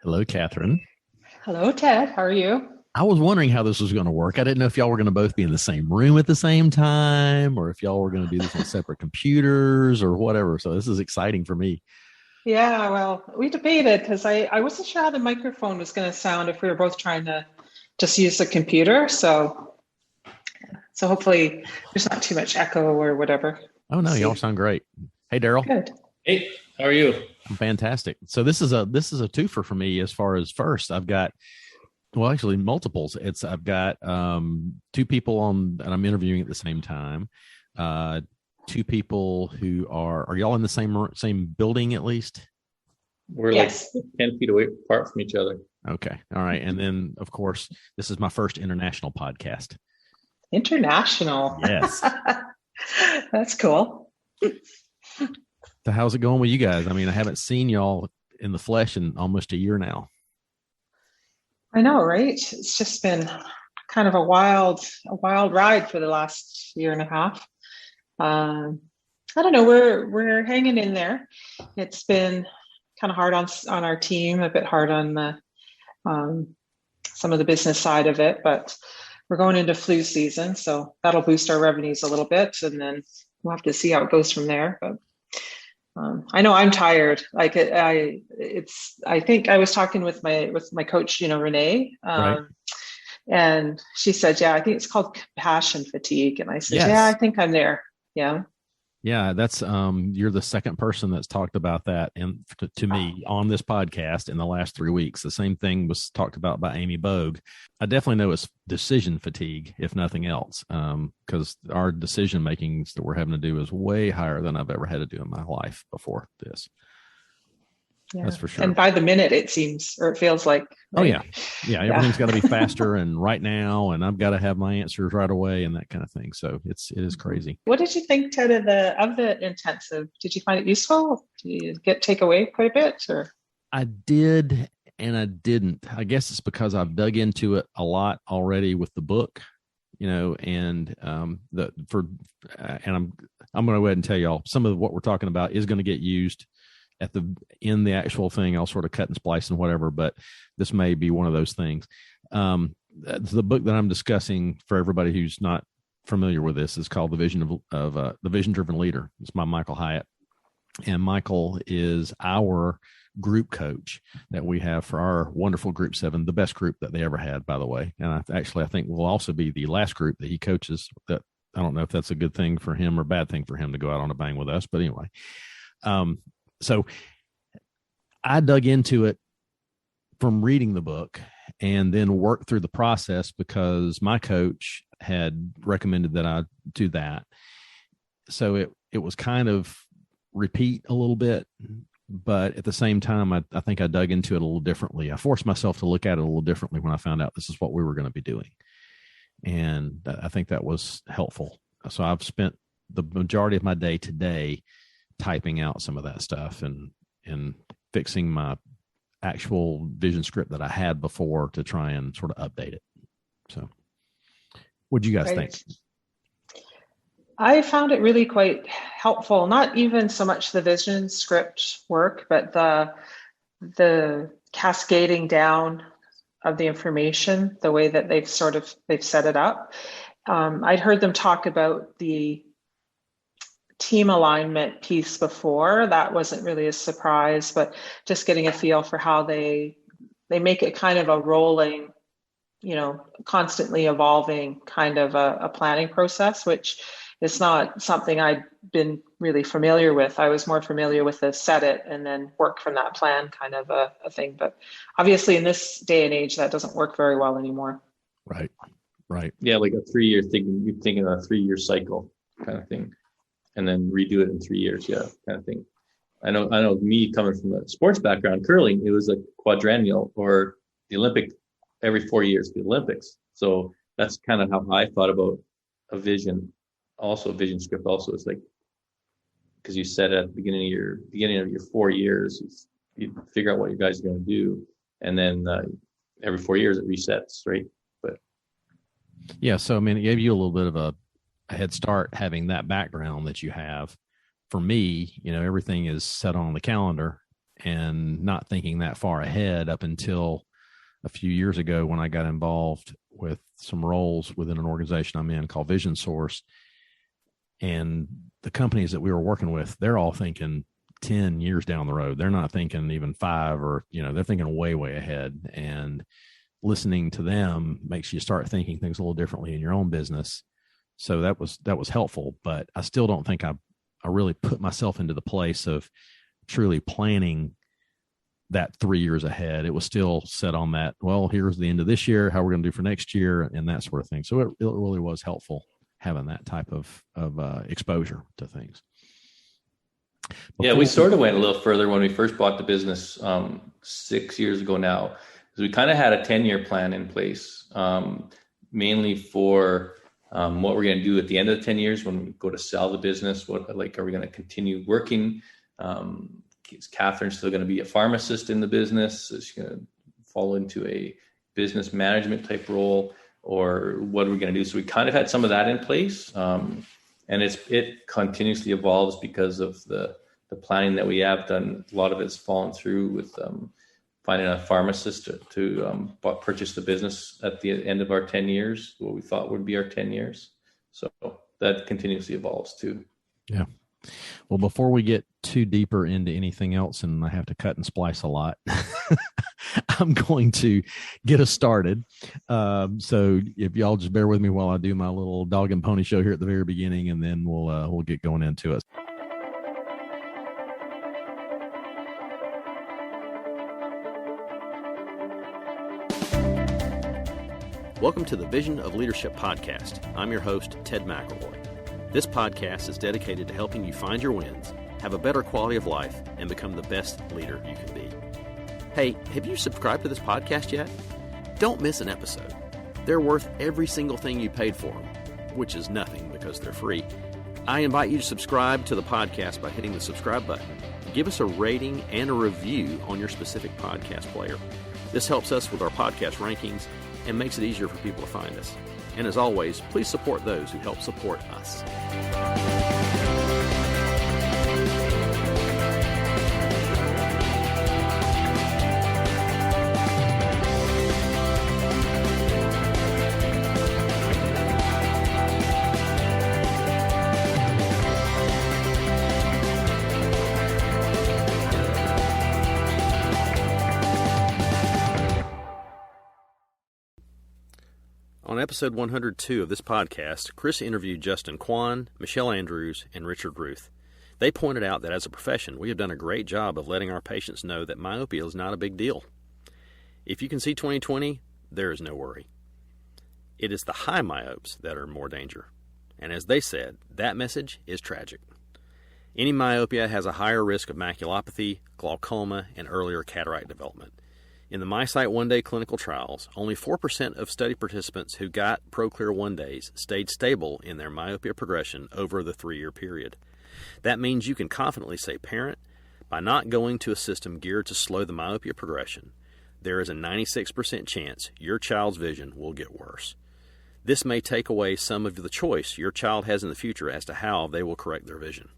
Hello, Catherine. Hello, Ted. How are you? I was wondering how this was going to work. I didn't know if y'all were going to both be in the same room at the same time or if y'all were going to do this on separate computers or whatever. So this is exciting for me. Yeah, well, we debated because I wasn't sure how the microphone was going to sound if we were both trying to just use the computer. So hopefully there's not too much echo or whatever. Oh We'll no, y'all see. sound great. Hey, Daryl. Good. Hey, how are you? I'm fantastic. So this is a twofer for me as far as first. I've got actually multiples. I've got two people on that I'm interviewing at the same time. Uh Two people who are y'all in the same building at least? We're like Yes. 10 feet away apart from each other. Okay. All right. And then of course, this is my first international podcast. International. Yes. That's cool. So how's it going with you guys? I mean, I haven't seen y'all in the flesh in almost a year now. I know, right? It's just been kind of a wild ride for the last year and a half. Um, I don't know. We're hanging in there. It's been kind of hard on our team, a bit hard on the um, some of the business side of it, but we're going into flu season, so that'll boost our revenues a little bit, and then we'll have to see how it goes from there. But I know I'm tired. I think I was talking with my coach, Renee, Right. and she said, yeah, I think it's called compassion fatigue, and I said, yeah, I Yes. think I'm there. Yeah. Yeah. That's, you're the second person that's talked about that and to me on this podcast in the last 3 weeks. The same thing was talked about by Amy Bogue. I definitely know it's decision fatigue, if nothing else, because our decision makings that we're having to do is way higher than I've ever had to do in my life before this. Yeah. That's for And sure. by the minute it seems, or it feels like, Oh right? yeah. Yeah. Yeah. Everything's got to be faster and right now, and I've got to have my answers right away and that kind of thing. So it is crazy. What did you think, Ted, of the intensive? Did you find it useful? Did you take away quite a bit, or? I did and I didn't. I guess it's because I've dug into it a lot already with the book, and the for and I'm going to go ahead and tell y'all some of what we're talking about is going to get used at the actual thing. I'll sort of cut and splice and whatever, but this may be one of those things. The book that I'm discussing for everybody who's not familiar with this is called The Vision Driven Leader. It's by Michael Hyatt, and Michael is our group coach that we have for our wonderful group 7, the best group that they ever had, by the way. And I think will also be the last group that he coaches. That I don't know if that's a good thing for him or bad thing for him to go out on a bang with us, but anyway. So I dug into it from reading the book and then worked through the process because my coach had recommended that I do that. So it was kind of repeat a little bit, but at the same time, I think I dug into it a little differently. I forced myself to look at it a little differently when I found out this is what we were going to be doing. And I think that was helpful. So I've spent the majority of my day today typing out some of that stuff and fixing my actual vision script that I had before to try and sort of update it. So what do you guys think? Right. I found it really quite helpful, not even so much the vision script work, but the cascading down of the information, the way that they've set it up. I'd heard them talk about the team alignment piece before. That wasn't really a surprise, but just getting a feel for how they make it kind of a rolling, constantly evolving kind of a planning process, which is not something I'd been really familiar with. I was more familiar with the set it and then work from that plan kind of a thing. But obviously in this day and age, that doesn't work very well anymore. Right. Right. Yeah, like a 3-year thing. You're thinking of a 3-year cycle kind of thing, and then redo it in 3 years. Yeah, kind of thing. I know. Me coming from a sports background, curling, it was a quadrennial or the Olympic every 4 years, the Olympics. So that's kind of how I thought about a vision. Also, a vision script. Also, it's like because you said at the beginning of your 4 years, you figure out what you guys are going to do, and then every 4 years it resets, right? But yeah, so I mean, it gave you a little bit of a head start having that background that you have. For me, everything is set on the calendar, and not thinking that far ahead up until a few years ago when I got involved with some roles within an organization I'm in called Vision Source. And the companies that we were working with, they're all thinking 10 years down the road. They're not thinking even 5 or, they're thinking way, way ahead. And listening to them makes you start thinking things a little differently in your own business. So that was helpful, but I still don't think I really put myself into the place of truly planning that 3 years ahead. It was still set on that, well, here's the end of this year, how we're going to do for next year, and that sort of thing. So it really was helpful having that type of exposure to things. We sort of went a little further when we first bought the business 6 years ago now, because we kind of had a 10-year plan in place, mainly for what we're going to do at the end of the 10 years when we go to sell the business. Are we going to continue working? Is Catherine still going to be a pharmacist in the business? Is she going to fall into a business management type role, or what are we going to do? So we kind of had some of that in place. And it continuously evolves because of the planning that we have done. A lot of it's fallen through with finding a pharmacist to purchase the business at the end of our 10 years, what we thought would be our 10 years. So that continuously evolves too. Yeah. Well, before we get too deeper into anything else, and I have to cut and splice a lot, I'm going to get us started. So if y'all just bear with me while I do my little dog and pony show here at the very beginning, and then we'll get going into it. Welcome to the Vision of Leadership podcast. I'm your host, Ted McElroy. This podcast is dedicated to helping you find your wins, have a better quality of life, and become the best leader you can be. Hey, have you subscribed to this podcast yet? Don't miss an episode. They're worth every single thing you paid for them, which is nothing because they're free. I invite you to subscribe to the podcast by hitting the subscribe button. Give us a rating and a review on your specific podcast player. This helps us with our podcast rankings and makes it easier for people to find us. And as always, please support those who help support us. On episode 102 of this podcast, Chris interviewed Justin Kwan, Michelle Andrews, and Richard Ruth. They pointed out that as a profession, we have done a great job of letting our patients know that myopia is not a big deal. If you can see 20/20, there is no worry. It is the high myopes that are in more danger. And as they said, that message is tragic. Any myopia has a higher risk of maculopathy, glaucoma, and earlier cataract development. In the MiSight one-day clinical trials, only 4% of study participants who got ProClear one-days stayed stable in their myopia progression over the 3-year period. That means you can confidently say, parent, by not going to a system geared to slow the myopia progression, there is a 96% chance your child's vision will get worse. This may take away some of the choice your child has in the future as to how they will correct their vision.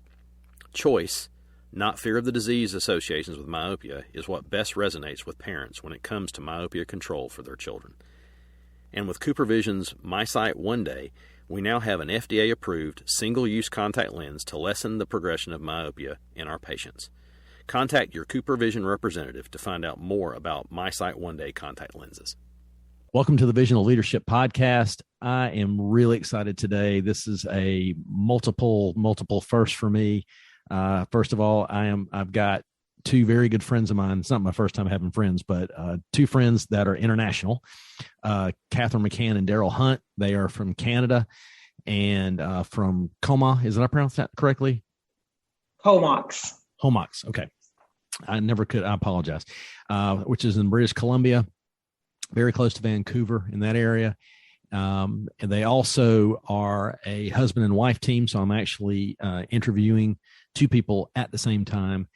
Choice, not fear of the disease associations with myopia, is what best resonates with parents when it comes to myopia control for their children. And with CooperVision's MiSight One Day, we now have an FDA-approved single-use contact lens to lessen the progression of myopia in our patients. Contact your CooperVision representative to find out more about MiSight One Day contact lenses. Welcome to the Vision of Leadership podcast. I am really excited today. This is a multiple first for me. First of all, I've got two very good friends of mine. It's not my first time having friends, but two friends that are international. Catherine McCann and Darryl Hunt. They are from Canada and from Comox. Is that I pronounced that correctly? Comox. Okay. I never could. I apologize. Which is in British Columbia, very close to Vancouver in that area. And they also are a husband and wife team. So I'm actually interviewing two people at the same time,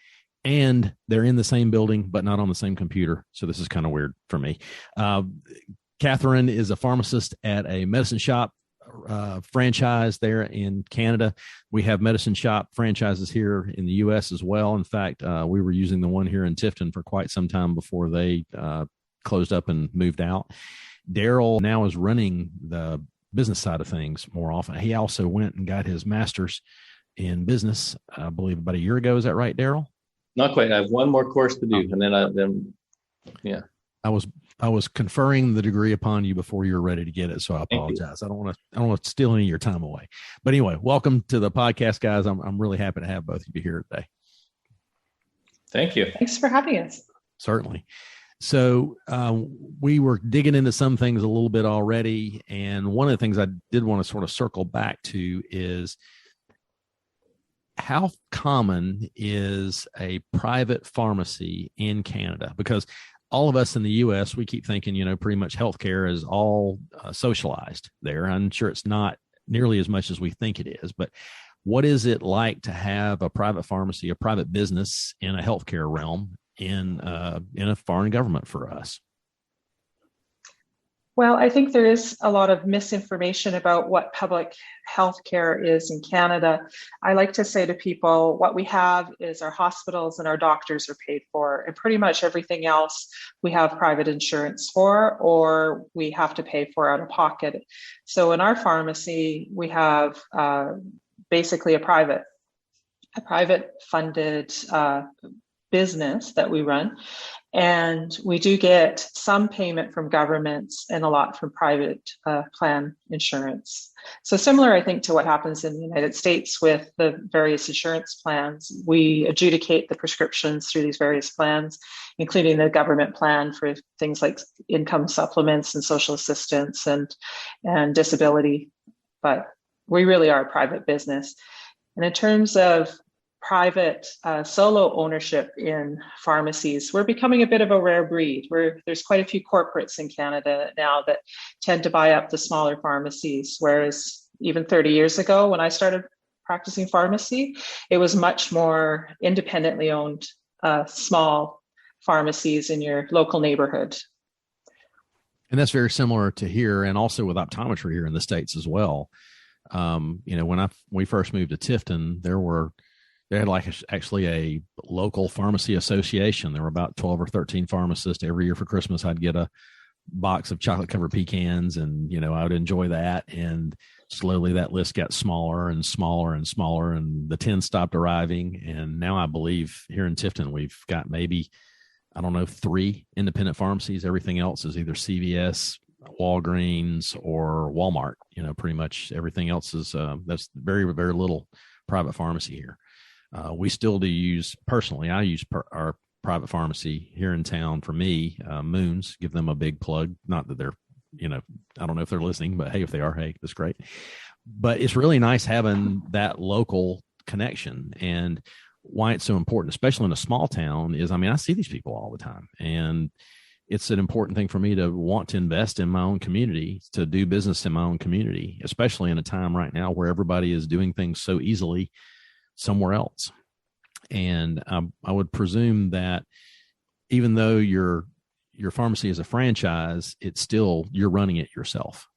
and they're in the same building, but not on the same computer. So this is kind of weird for me. Catherine is a pharmacist at a Medicine Shoppe franchise there in Canada. We have Medicine Shoppe franchises here in the U.S. as well. In fact, we were using the one here in Tifton for quite some time before they closed up and moved out. Darryl now is running the business side of things more often. He also went and got his master's in business, I believe, about a year ago. Is that right, Darryl? Not quite. I have one more course to do, and then I was conferring the degree upon you before you were ready to get it, so I apologize. I don't want to steal any of your time away. But anyway, welcome to the podcast, guys. I'm really happy to have both of you here today. Thank you. Thanks for having us. Certainly. So we were digging into some things a little bit already, and one of the things I did want to sort of circle back to is how common is a private pharmacy in Canada? Because all of us in the U.S., we keep thinking, pretty much healthcare is all socialized there. I'm sure it's not nearly as much as we think it is, but what is it like to have a private pharmacy, a private business in a healthcare realm in a foreign government for us? Well, I think there is a lot of misinformation about what public health care is in Canada. I like to say to people, what we have is our hospitals and our doctors are paid for, and pretty much everything else we have private insurance for, or we have to pay for out of pocket. So in our pharmacy, we have basically a private funded business that we run. And we do get some payment from governments and a lot from private plan insurance. So similar, I think, to what happens in the United States with the various insurance plans. We adjudicate the prescriptions through these various plans, including the government plan for things like income supplements and social assistance and disability. But we really are a private business. And in terms of private solo ownership in pharmacies, we're becoming a bit of a rare breed. There's quite a few corporates in Canada now that tend to buy up the smaller pharmacies, whereas even 30 years ago when I started practicing pharmacy, it was much more independently owned small pharmacies in your local neighborhood. And that's very similar to here, and also with optometry here in the States as well. When we first moved to Tifton, they had actually a local pharmacy association. There were about 12 or 13 pharmacists. Every year for Christmas, I'd get a box of chocolate covered pecans, and, I would enjoy that. And slowly that list got smaller and smaller and smaller, and the 10 stopped arriving. And now I believe here in Tifton, we've got maybe, 3 independent pharmacies. Everything else is either CVS, Walgreens, or Walmart. Pretty much everything else is, that's very, very little private pharmacy here. We still do use, personally, I use our private pharmacy here in town for me, Moons, give them a big plug. Not that they're, I don't know if they're listening, but hey, if they are, hey, that's great. But it's really nice having that local connection. And why it's so important, especially in a small town, is, I see these people all the time. And it's an important thing for me to want to invest in my own community, to do business in my own community, especially in a time right now where everybody is doing things so easily somewhere else. And I would presume that even though your pharmacy is a franchise, it's still, you're running it yourself.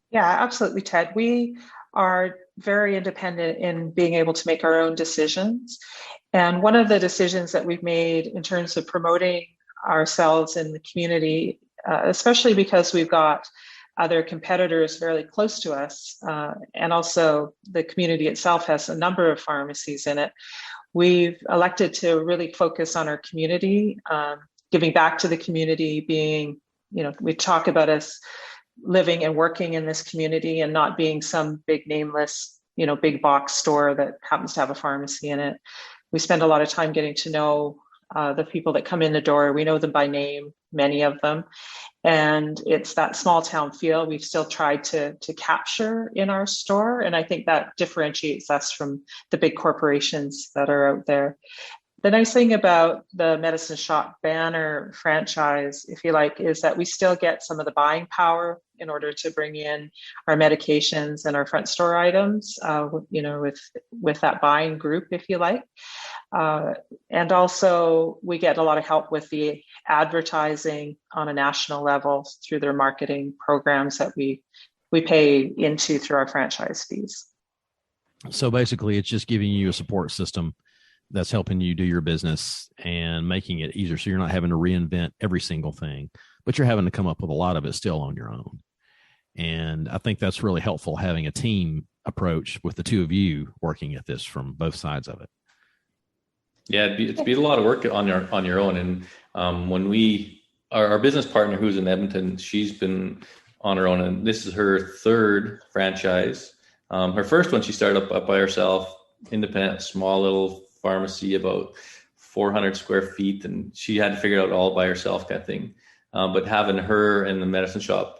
Yeah, absolutely, Ted. We are very independent in being able to make our own decisions. And one of the decisions that we've made in terms of promoting ourselves in the community, especially because we've got other competitors fairly close to us, and also the community itself has a number of pharmacies in it. We've elected to really focus on our community, giving back to the community, being, we talk about us living and working in this community and not being some big nameless, big box store that happens to have a pharmacy in it. We spend a lot of time getting to know the people that come in the door. We know them by name, many of them. And it's that small town feel we've still tried to capture in our store. And I think that differentiates us from the big corporations that are out there. The nice thing about the Medicine Shoppe banner franchise, if you like, is that we still get some of the buying power in order to bring in our medications and our front store items, with that buying group, if you like. And also we get a lot of help with the advertising on a national level through their marketing programs that we we pay into through our franchise fees. So basically, it's just giving you a support system that's helping you do your business and making it easier. So you're not having to reinvent every single thing, but you're having to come up with a lot of it still on your own. And I think that's really helpful, having a team approach with the two of you working at this from both sides of it. Yeah, it'd be a lot of work on your own. And when our business partner who's in Edmonton, she's been on her own, and this is her third franchise. Her first one, she started up by herself, independent, small little pharmacy, about 400 square feet, and she had to figure it out all by herself, kind of thing. But having her and the Medicine Shoppe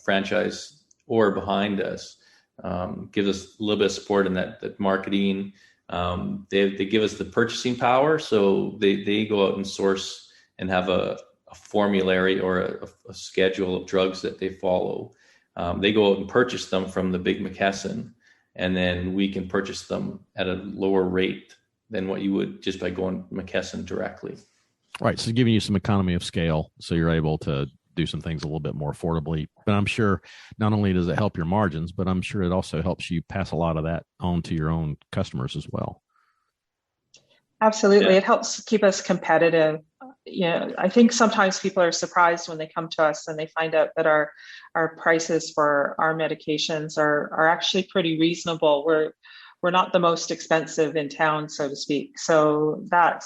franchise or behind us gives us a little bit of support in that marketing. They give us the purchasing power, so they go out and source and have a formulary or a schedule of drugs that they follow. They go out and purchase them from the big McKesson, and then we can purchase them at a lower rate than what you would just by going McKesson directly. Right. So giving you some economy of scale, so you're able to do some things a little bit more affordably. But I'm sure not only does it help your margins, but I'm sure it also helps you pass a lot of that on to your own customers as well. Absolutely. Yeah. It helps keep us competitive. I think sometimes people are surprised when they come to us and they find out that our prices for our medications are actually pretty reasonable. We're not the most expensive in town, so to speak. So that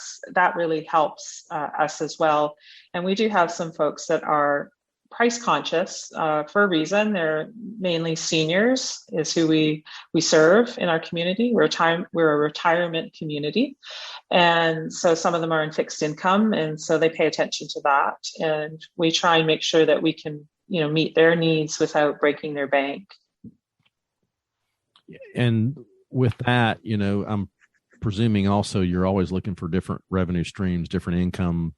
really helps us as well. And we do have some folks that are price conscious for a reason. They're mainly seniors is who we serve in our community. We're a retirement community. And so some of them are in fixed income, and so they pay attention to that. And we try and make sure that we can, meet their needs without breaking their bank. And with that, I'm presuming also you're always looking for different revenue streams, different income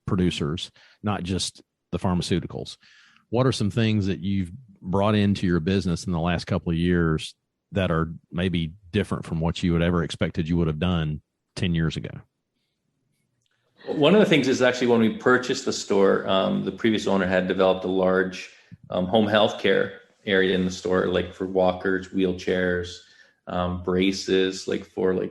producers, not just the pharmaceuticals. What are some things that you've brought into your business in the last couple of years that are maybe different from what you would ever expected you would have done 10 years ago? One of the things is actually when we purchased the store, the previous owner had developed a large home health care area in the store, like for walkers, wheelchairs, braces, like for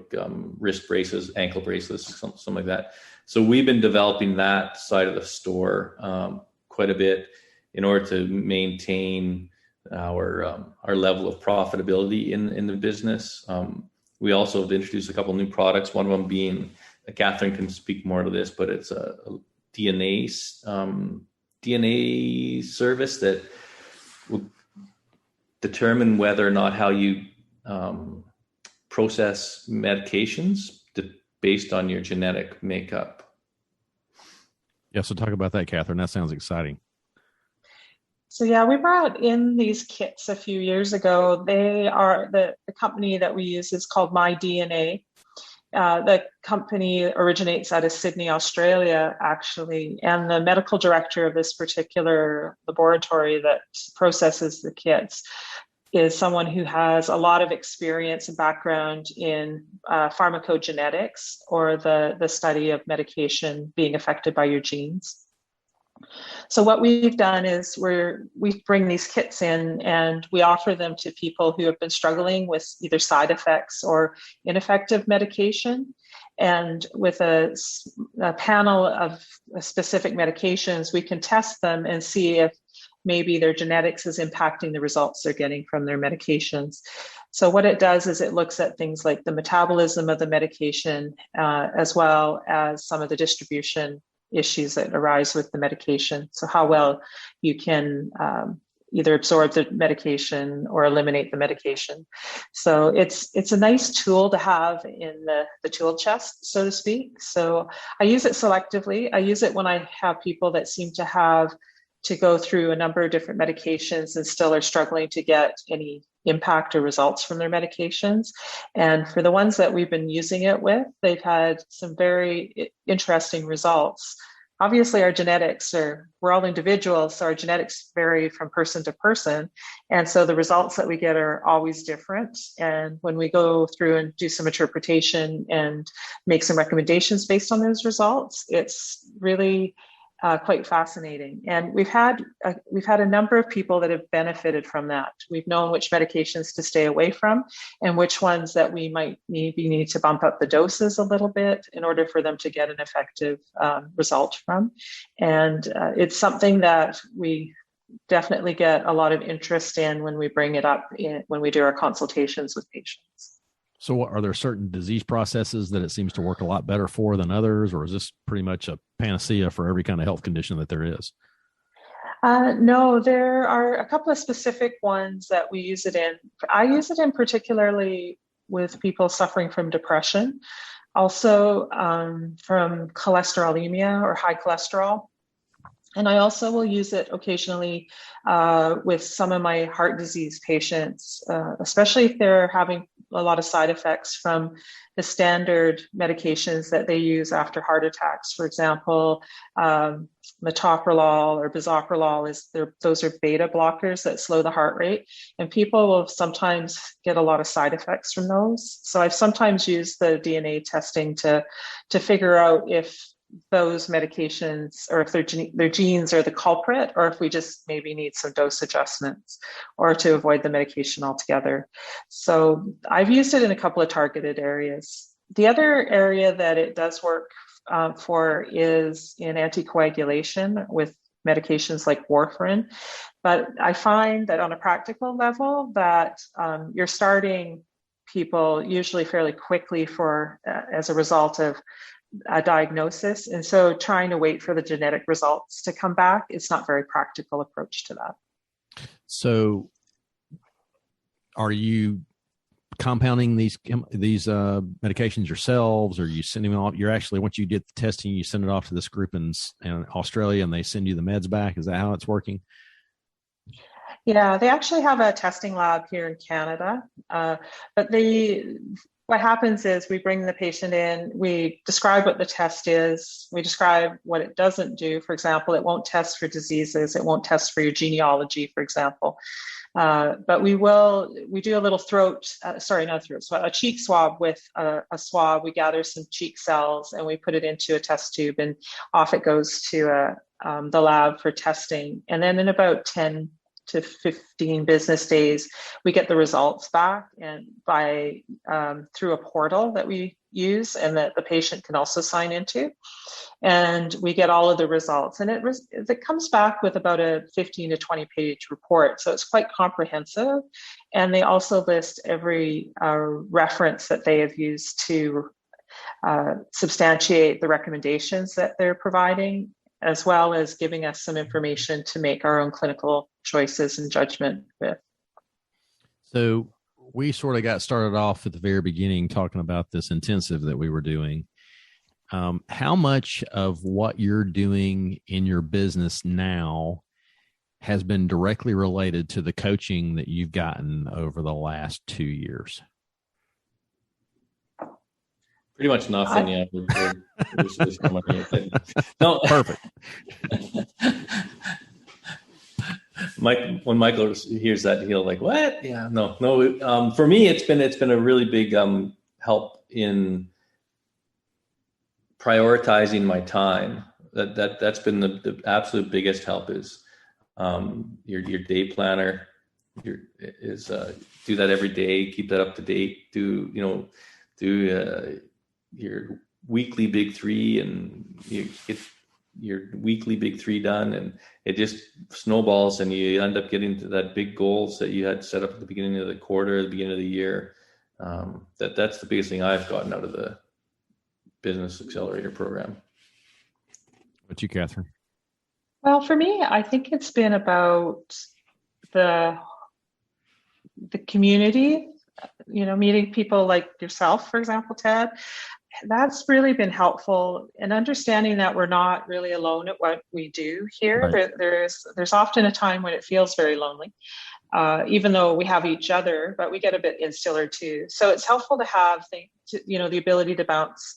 wrist braces, ankle braces, something like that. So we've been developing that side of the store quite a bit in order to maintain our level of profitability in the business. We also have introduced a couple new products. One of them being, Catherine can speak more to this, but it's a DNA service that will determine whether or not how you process medications based on your genetic makeup. Yeah, so talk about that, Catherine. That sounds exciting. So yeah, we brought in these kits a few years ago. They are the company that we use is called MyDNA. The company originates out of Sydney, Australia, actually, and the medical director of this particular laboratory that processes the kits is someone who has a lot of experience and background in pharmacogenetics, or the study of medication being affected by your genes. So what we've done is we bring these kits in and we offer them to people who have been struggling with either side effects or ineffective medication. And with a panel of specific medications, we can test them and see if maybe their genetics is impacting the results they're getting from their medications. So what it does is it looks at things like the metabolism of the medication, as well as some of the distribution issues that arise with the medication. So how well you can either absorb the medication or eliminate the medication. So it's a nice tool to have in the tool chest, so to speak. So I use it selectively. I use it when I have people that seem to have to go through a number of different medications and still are struggling to get any impact or results from their medications. And for the ones that we've been using it with, they've had some very interesting results. Obviously, our genetics we're all individuals, so our genetics vary from person to person. And so the results that we get are always different. And when we go through and do some interpretation and make some recommendations based on those results, it's really quite fascinating. And we've had a number of people that have benefited from that. We've known which medications to stay away from and which ones that we might need to bump up the doses a little bit in order for them to get an effective result from. And it's something that we definitely get a lot of interest in when we bring it up when we do our consultations with patients. So are there certain disease processes that it seems to work a lot better for than others, or is this pretty much a panacea for every kind of health condition that there is? No, there are a couple of specific ones that we use it in. I use it in particularly with people suffering from depression, also from cholesterolemia or high cholesterol. And I also will use it occasionally with some of my heart disease patients, especially if they're having a lot of side effects from the standard medications that they use after heart attacks. For example, metoprolol or bisoprolol, those are beta blockers that slow the heart rate. And people will sometimes get a lot of side effects from those. So I've sometimes used the DNA testing to figure out if those medications, or if their genes are the culprit, or if we just maybe need some dose adjustments or to avoid the medication altogether. So I've used it in a couple of targeted areas. The other area that it does work for is in anticoagulation with medications like warfarin. But I find that on a practical level that you're starting people usually fairly quickly as a result of a diagnosis. And so trying to wait for the genetic results to come back, it's not a very practical approach to that. So are you compounding these medications yourselves, or you send them off? You're actually, once you get the testing, you send it off to this group in Australia and they send you the meds back. Is that how it's working? Yeah, they actually have a testing lab here in Canada, but what happens is we bring the patient in, we describe what the test is, we describe what it doesn't do. For example, it won't test for diseases, it won't test for your genealogy, for example. But we do a little a cheek swab with a swab. We gather some cheek cells and we put it into a test tube, and off it goes to the lab for testing. And then in about 10 to 15 business days, we get the results back, and through a portal that we use and that the patient can also sign into, and we get all of the results. And it comes back with about a 15 to 20 page report, so it's quite comprehensive. And they also list every reference that they have used to substantiate the recommendations that they're providing, as well as giving us some information to make our own clinical choices and judgment with. So we sort of got started off at the very beginning talking about this intensive that we were doing. How much of what you're doing in your business now has been directly related to the coaching that you've gotten over the last 2 years? Pretty much nothing. Yeah. No, perfect. When Michael hears that, he'll like, what? Yeah, no. For me, it's been a really big help in prioritizing my time. That's been the absolute biggest help is your day planner. Do that every day. Keep that up to date. Do your weekly big three, and you get your weekly big three done, and it just snowballs, and you end up getting to that big goals that you had set up at the beginning of the quarter, the beginning of the year. That's the biggest thing I've gotten out of the Business Accelerator program. What's you, Catherine? Well, for me, I think it's been about the community, meeting people like yourself, for example, Ted. That's really been helpful, and understanding that we're not really alone at what we do here. Right. There's often a time when it feels very lonely, even though we have each other, but we get a bit insular too. So it's helpful to have the ability to bounce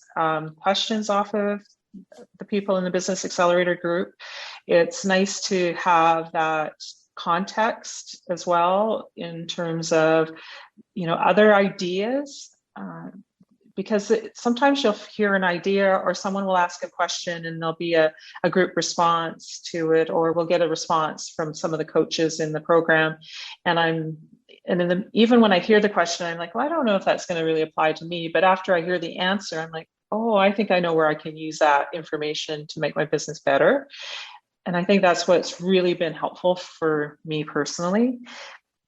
questions off of the people in the Business Accelerator group. It's nice to have that context as well in terms of other ideas. because sometimes you'll hear an idea or someone will ask a question and there'll be a group response to it, or we'll get a response from some of the coaches in the program. Even when I hear the question, I'm like, well, I don't know if that's going to really apply to me. But after I hear the answer, I'm like, oh, I think I know where I can use that information to make my business better. And I think that's what's really been helpful for me personally.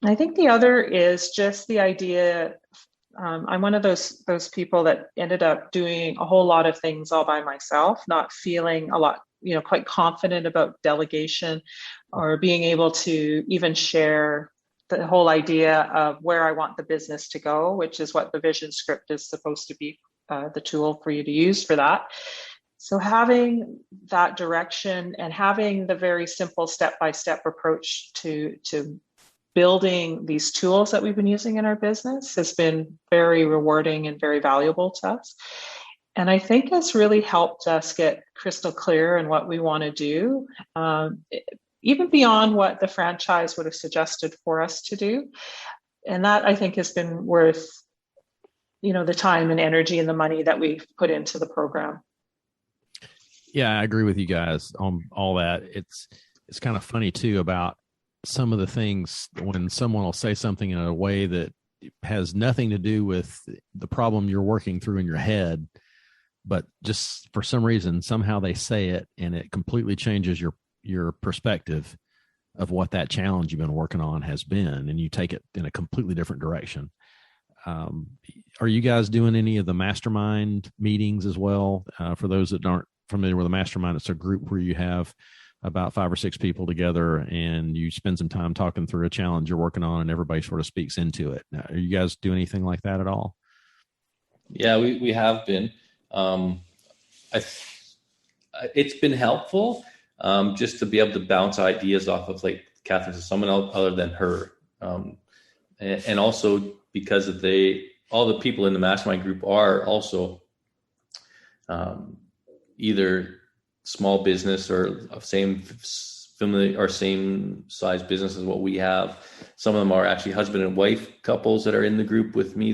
I think the other is just the idea. I'm one of those people that ended up doing a whole lot of things all by myself, not feeling a lot, quite confident about delegation or being able to even share the whole idea of where I want the business to go, which is what the vision script is supposed to be, the tool for you to use for that. So having that direction and having the very simple step-by-step approach to building these tools that we've been using in our business has been very rewarding and very valuable to us. And I think it's really helped us get crystal clear in what we want to do, even beyond what the franchise would have suggested for us to do. And that, I think, has been worth, the time and energy and the money that we've put into the program. Yeah, I agree with you guys on all that. It's kind of funny too about some of the things when someone will say something in a way that has nothing to do with the problem you're working through in your head, but just for some reason, somehow they say it and it completely changes your perspective of what that challenge you've been working on has been, and you take it in a completely different direction. Are you guys doing any of the mastermind meetings as well? For those that aren't familiar with a mastermind, it's a group where you have about 5 or 6 people together and you spend some time talking through a challenge you're working on and everybody sort of speaks into it. Now, are you guys doing anything like that at all? Yeah, we have been. It's been helpful just to be able to bounce ideas off of, like Catherine, to someone else other than her. And also because of all the people in the mastermind group are also either small business or of same size business as what we have. Some of them are actually husband and wife couples that are in the group with me,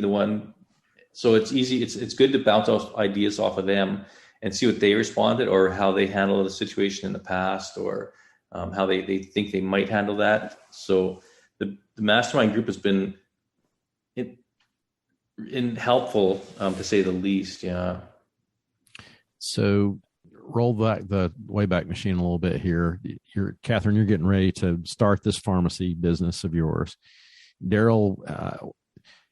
so it's easy. It's good to bounce ideas off of them and see what they responded or how they handled the situation in the past, or how they think they might handle that. So the mastermind group has been helpful, to say the least. Yeah. So roll back the Wayback Machine a little bit here. Catherine, you're getting ready to start this pharmacy business of yours. Darryl,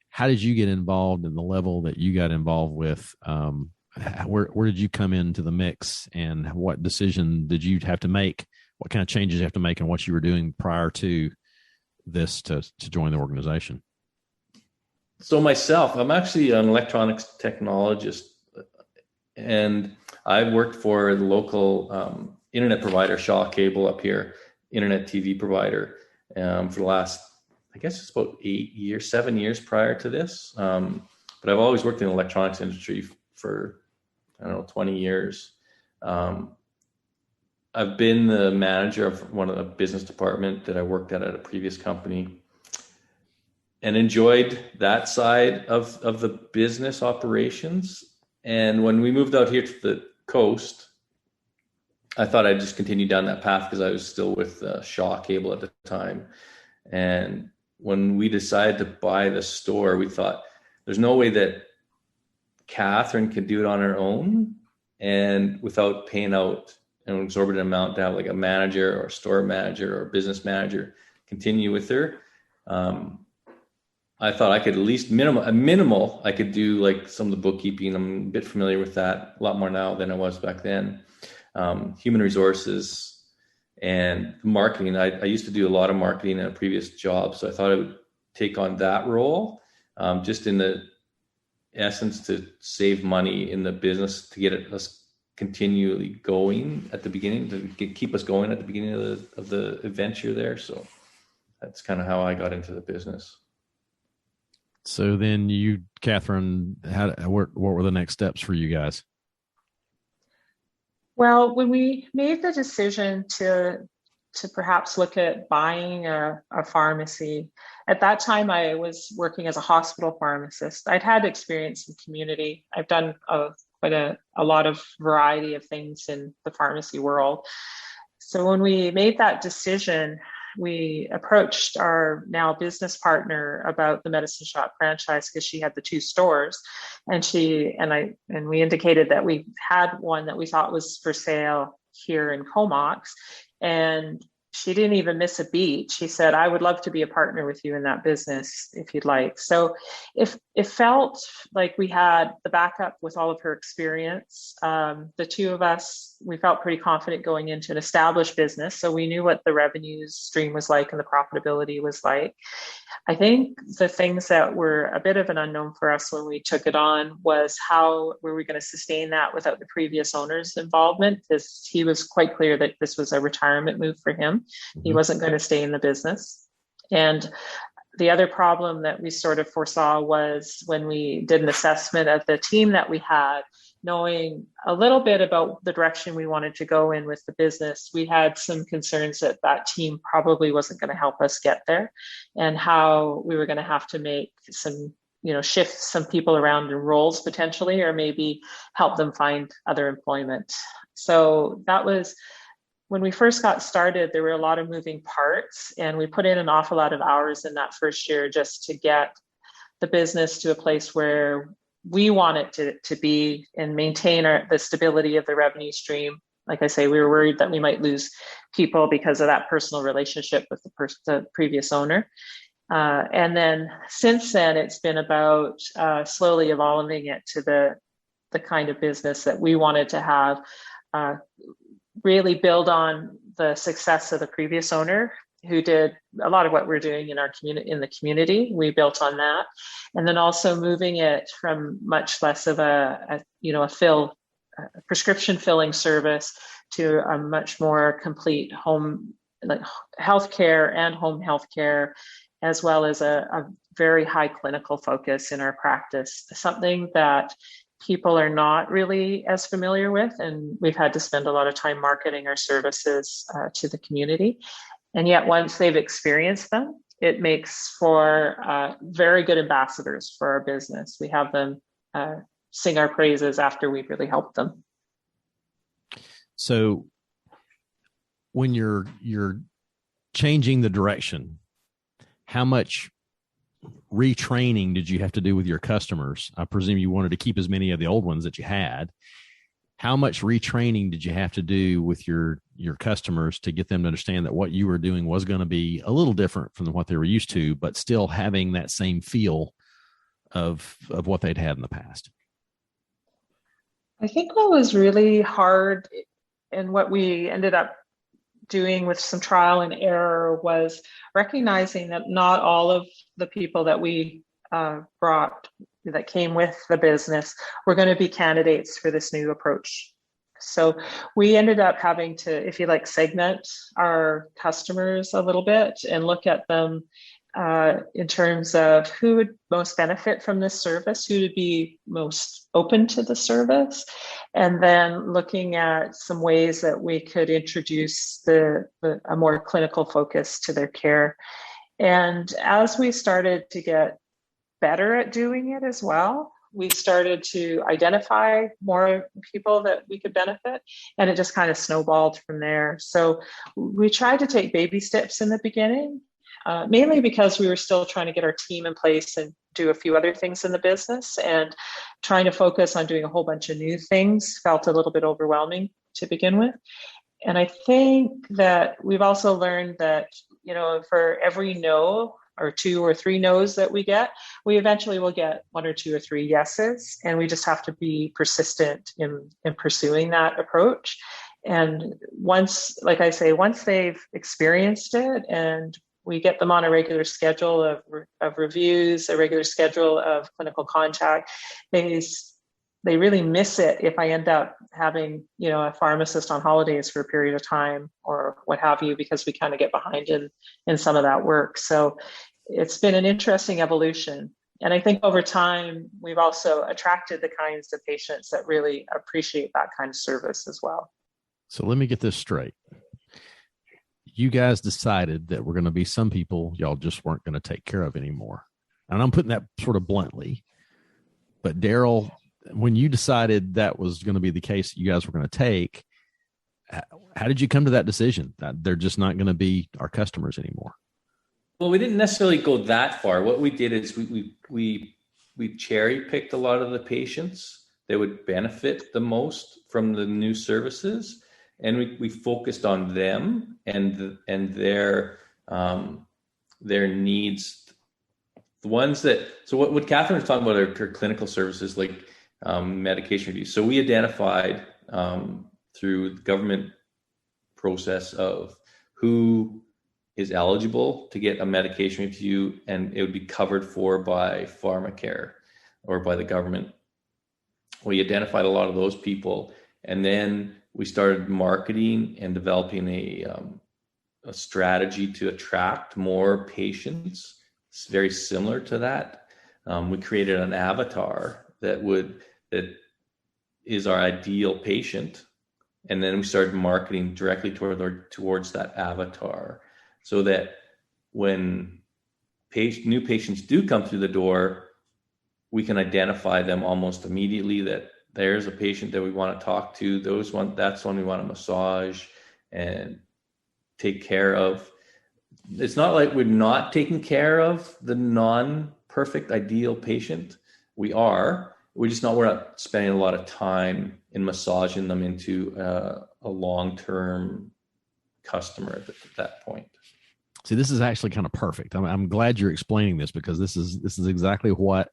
how did you get involved in the level that you got involved with? Where did you come into the mix, and what decision did you have to make? What kind of changes you have to make, and what you were doing prior to this to join the organization? So myself, I'm actually an electronics technologist, and I've worked for the local internet provider, Shaw Cable up here, internet TV provider, for the last, I guess it's about 7 years prior to this. But I've always worked in the electronics industry for, 20 years. I've been the manager of one of the business department that I worked at a previous company, and enjoyed that side of the business operations. And when we moved out here to the coast, I thought I'd just continue down that path because I was still with Shaw Cable at the time. And when we decided to buy the store, we thought there's no way that Catherine could do it on her own and without paying out an exorbitant amount to have like a manager or a store manager or a business manager continue with her. I thought I could at least minimal, I could do like some of the bookkeeping. I'm a bit familiar with that, a lot more now than I was back then. Human resources and marketing. I used to do a lot of marketing in a previous job, so I thought I would take on that role, just in the essence to save money in the business, to get us continually going at the beginning, to keep us going at the beginning of the adventure there. So that's kind of how I got into the business. So then you, Catherine, what were the next steps for you guys? Well, when we made the decision to to perhaps look at buying a pharmacy. At that time, I was working as a hospital pharmacist. I'd had experience in community. I've done quite a lot of variety of things in the pharmacy world. So when we made that decision, we approached our now business partner about the Medicine Shoppe franchise because she had the 2 stores, and we indicated that we had one that we thought was for sale here in Comox, and she didn't even miss a beat. She said, "I would love to be a partner with you in that business if you'd like." So if it felt like we had the backup with all of her experience, the 2 of us, we felt pretty confident going into an established business. So we knew what the revenue stream was like and the profitability was like. I think the things that were a bit of an unknown for us when we took it on was how were we going to sustain that without the previous owner's involvement, because he was quite clear that this was a retirement move for him. Mm-hmm. He wasn't going to stay in the business. And the other problem that we sort of foresaw was when we did an assessment of the team that we had, knowing a little bit about the direction we wanted to go in with the business, we had some concerns that that team probably wasn't going to help us get there, and how we were going to have to make some, shift some people around in roles potentially, or maybe help them find other employment. So that was, when we first got started, there were a lot of moving parts, and we put in an awful lot of hours in that first year just to get the business to a place where we want it to be and maintain the stability of the revenue stream. Like I say, we were worried that we might lose people because of that personal relationship with the previous owner. And then since then, it's been about slowly evolving it to the kind of business that we wanted to have, really build on the success of the previous owner, who did a lot of what we're doing in our community, in the community. We built on that. And then also moving it from much less of a prescription filling service to a much more complete home, like healthcare and home healthcare, as well as a very high clinical focus in our practice, something that people are not really as familiar with. And we've had to spend a lot of time marketing our services to the community. And yet once they've experienced them, it makes for very good ambassadors for our business. We have them sing our praises after we've really helped them. So when you're changing the direction, how much retraining did you have to do with your customers? I presume you wanted to keep as many of the old ones that you had. How much retraining did you have to do with your customers to get them to understand that what you were doing was going to be a little different from what they were used to, but still having that same feel of what they'd had in the past? I think what was really hard, and what we ended up doing with some trial and error, was recognizing that not all of the people that we brought that came with the business were going to be candidates for this new approach. So we ended up having to, if you like, segment our customers a little bit and look at them in terms of who would most benefit from this service, who would be most open to the service, and then looking at some ways that we could introduce a more clinical focus to their care. And as we started to get better at doing it as well, we started to identify more people that we could benefit, and it just kind of snowballed from there. So we tried to take baby steps in the beginning, mainly because we were still trying to get our team in place and do a few other things in the business, and trying to focus on doing a whole bunch of new things felt a little bit overwhelming to begin with. And I think that we've also learned that, for every no or 2 or 3 no's that we get, we eventually will get 1 or 2 or 3 yeses. And we just have to be persistent in pursuing that approach. And once they've experienced it, and we get them on a regular schedule of reviews, a regular schedule of clinical contact, they really miss it if I end up having, a pharmacist on holidays for a period of time or what have you, because we kind of get behind in some of that work. So it's been an interesting evolution. And I think over time, we've also attracted the kinds of patients that really appreciate that kind of service as well. So let me get this straight. you guys decided that we're going to be some people y'all just weren't going to take care of anymore. And I'm putting that sort of bluntly. But Darryl, when you decided that was going to be the case that you guys were going to take, how did you come to that decision that they're just not going to be our customers anymore? Well, we didn't necessarily go that far. What we did is we cherry picked a lot of the patients that would benefit the most from the new services, and we focused on them and their needs. The ones that, so what Catherine was talking about are her clinical services like medication reviews. So we identified through the government process of who is eligible to get a medication review, and it would be covered for by pharmacare or by the government. We identified a lot of those people, and then we started marketing and developing a strategy to attract more patients. It's very similar to that. We created an avatar that is our ideal patient, and then we started marketing directly towards that avatar, so that when new patients do come through the door, we can identify them almost immediately that there's a patient that we want to talk to. That's one we want to massage and take care of. It's not like we're not taking care of the non-perfect ideal patient. We're not spending a lot of time in massaging them into a long-term customer at that point. See, this is actually kind of perfect. I'm glad you're explaining this, because this is exactly what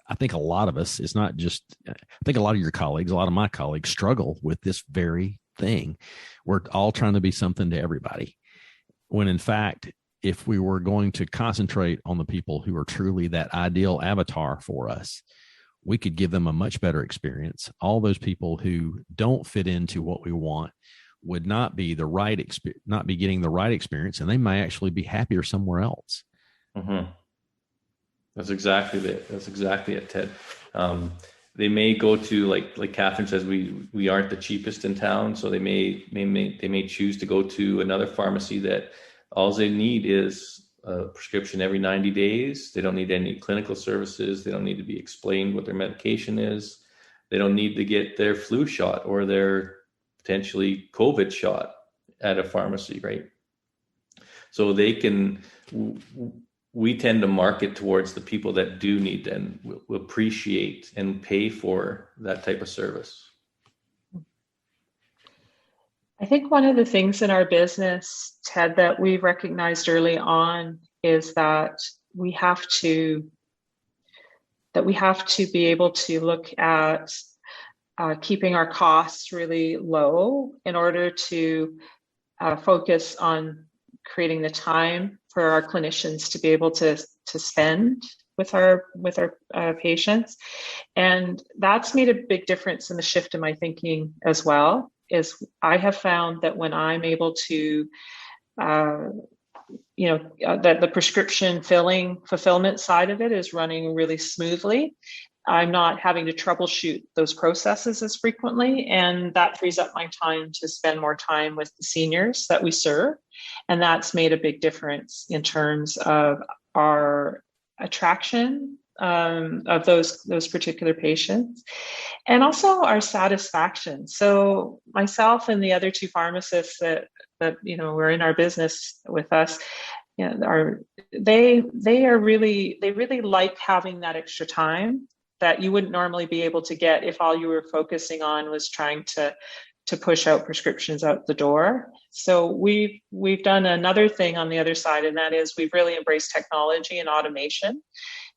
I think a lot of us, it's not just, I think a lot of your colleagues, a lot of my colleagues struggle with this very thing. We're all trying to be something to everybody, when in fact, if we were going to concentrate on the people who are truly that ideal avatar for us, we could give them a much better experience. All those people who don't fit into what we want would not be not be getting the right experience, and they may actually be happier somewhere else. Mm-hmm. That's exactly it, Ted. They may go to, like Catherine says, we aren't the cheapest in town, so they may choose to go to another pharmacy that all they need is a prescription every 90 days. They don't need any clinical services. They don't need to be explained what their medication is. They don't need to get their flu shot or their potentially COVID shot at a pharmacy, right? So we tend to market towards the people that do need and will appreciate and pay for that type of service. I think one of the things in our business, Ted, that we recognized early on is that we have to be able to look at keeping our costs really low in order to focus on creating the time for our clinicians to be able to spend with our patients. And that's made a big difference in the shift in my thinking as well. Is I have found that when I'm able to, that the prescription fulfillment side of it is running really smoothly. I'm not having to troubleshoot those processes as frequently, and that frees up my time to spend more time with the seniors that we serve. And that's made a big difference in terms of our attraction of those particular patients, and also our satisfaction. So myself and the other two pharmacists that were in our business with us, they really like having that extra time that you wouldn't normally be able to get if all you were focusing on was trying to push out prescriptions out the door. So we've done another thing on the other side, and that is we've really embraced technology and automation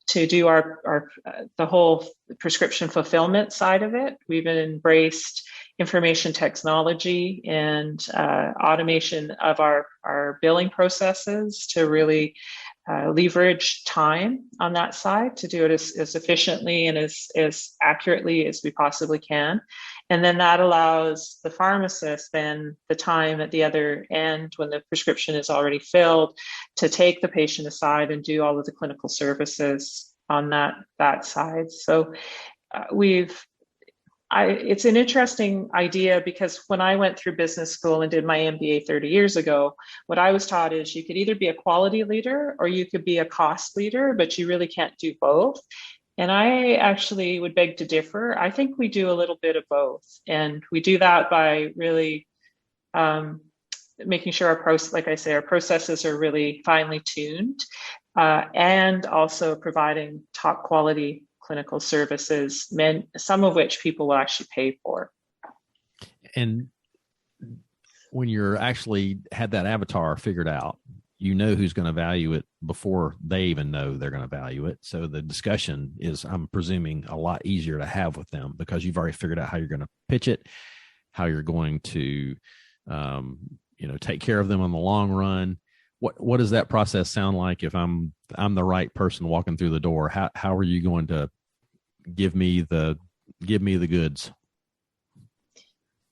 to do the whole prescription fulfillment side of it. We've embraced information technology and automation of our billing processes to really leverage time on that side to do it as efficiently and as accurately as we possibly can. And then that allows the pharmacist then the time at the other end when the prescription is already filled to take the patient aside and do all of the clinical services on that side. So we've it's an interesting idea, because when I went through business school and did my MBA 30 years ago, what I was taught is you could either be a quality leader or you could be a cost leader, but you really can't do both. And I actually would beg to differ. I think we do a little bit of both. And we do that by really making sure like I say, our processes are really finely tuned, and also providing top quality clinical services, some of which people will actually pay for. And when you're actually had that avatar figured out, you know who's going to value it before they even know they're going to value it. So the discussion is, I'm presuming, a lot easier to have with them because you've already figured out how you're going to pitch it, how you're going to, take care of them in the long run. What does that process sound like if I'm the right person walking through the door? How are you going to give me the goods?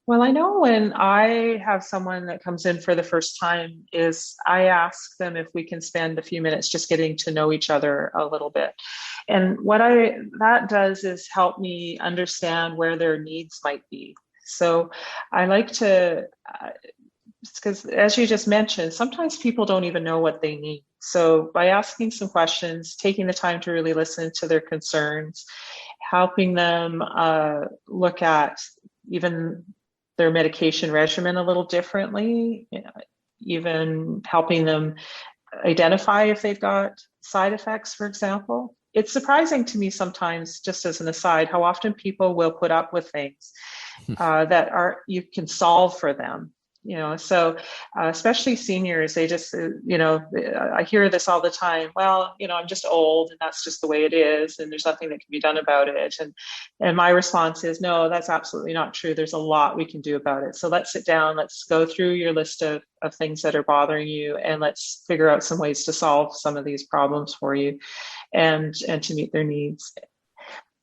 Well, I know when I have someone that comes in for the first time, is I ask them if we can spend a few minutes just getting to know each other a little bit. And what that does is help me understand where their needs might be. So I like to, because as you just mentioned, sometimes people don't even know what they need. So by asking some questions, taking the time to really listen to their concerns, helping them look at even their medication regimen a little differently, even helping them identify if they've got side effects, for example. It's surprising to me sometimes, just as an aside, how often people will put up with things that you can solve for them. So especially seniors, they just, I hear this all the time. Well, I'm just old and that's just the way it is. And there's nothing that can be done about it. And my response is, no, that's absolutely not true. There's a lot we can do about it. So let's sit down, let's go through your list of things that are bothering you, and let's figure out some ways to solve some of these problems for you and to meet their needs.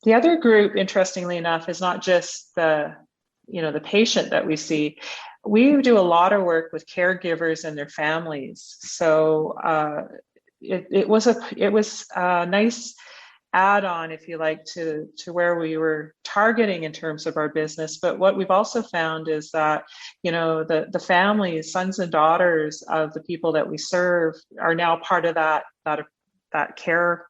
The other group, interestingly enough, is not just the patient that we see. We do a lot of work with caregivers and their families. So it was a nice add-on, if you like, to where we were targeting in terms of our business. But what we've also found is that, the families, sons and daughters of the people that we serve, are now part of that care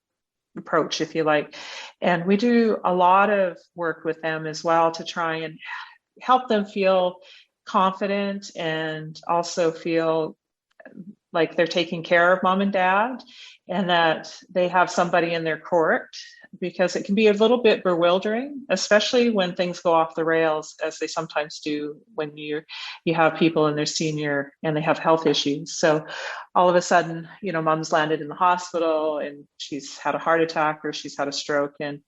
approach, if you like. And we do a lot of work with them as well to try and help them feel confident and also feel like they're taking care of mom and dad, and that they have somebody in their court, because it can be a little bit bewildering, especially when things go off the rails, as they sometimes do when you have people in their senior and they have health issues. So all of a sudden, mom's landed in the hospital and she's had a heart attack or she's had a stroke, and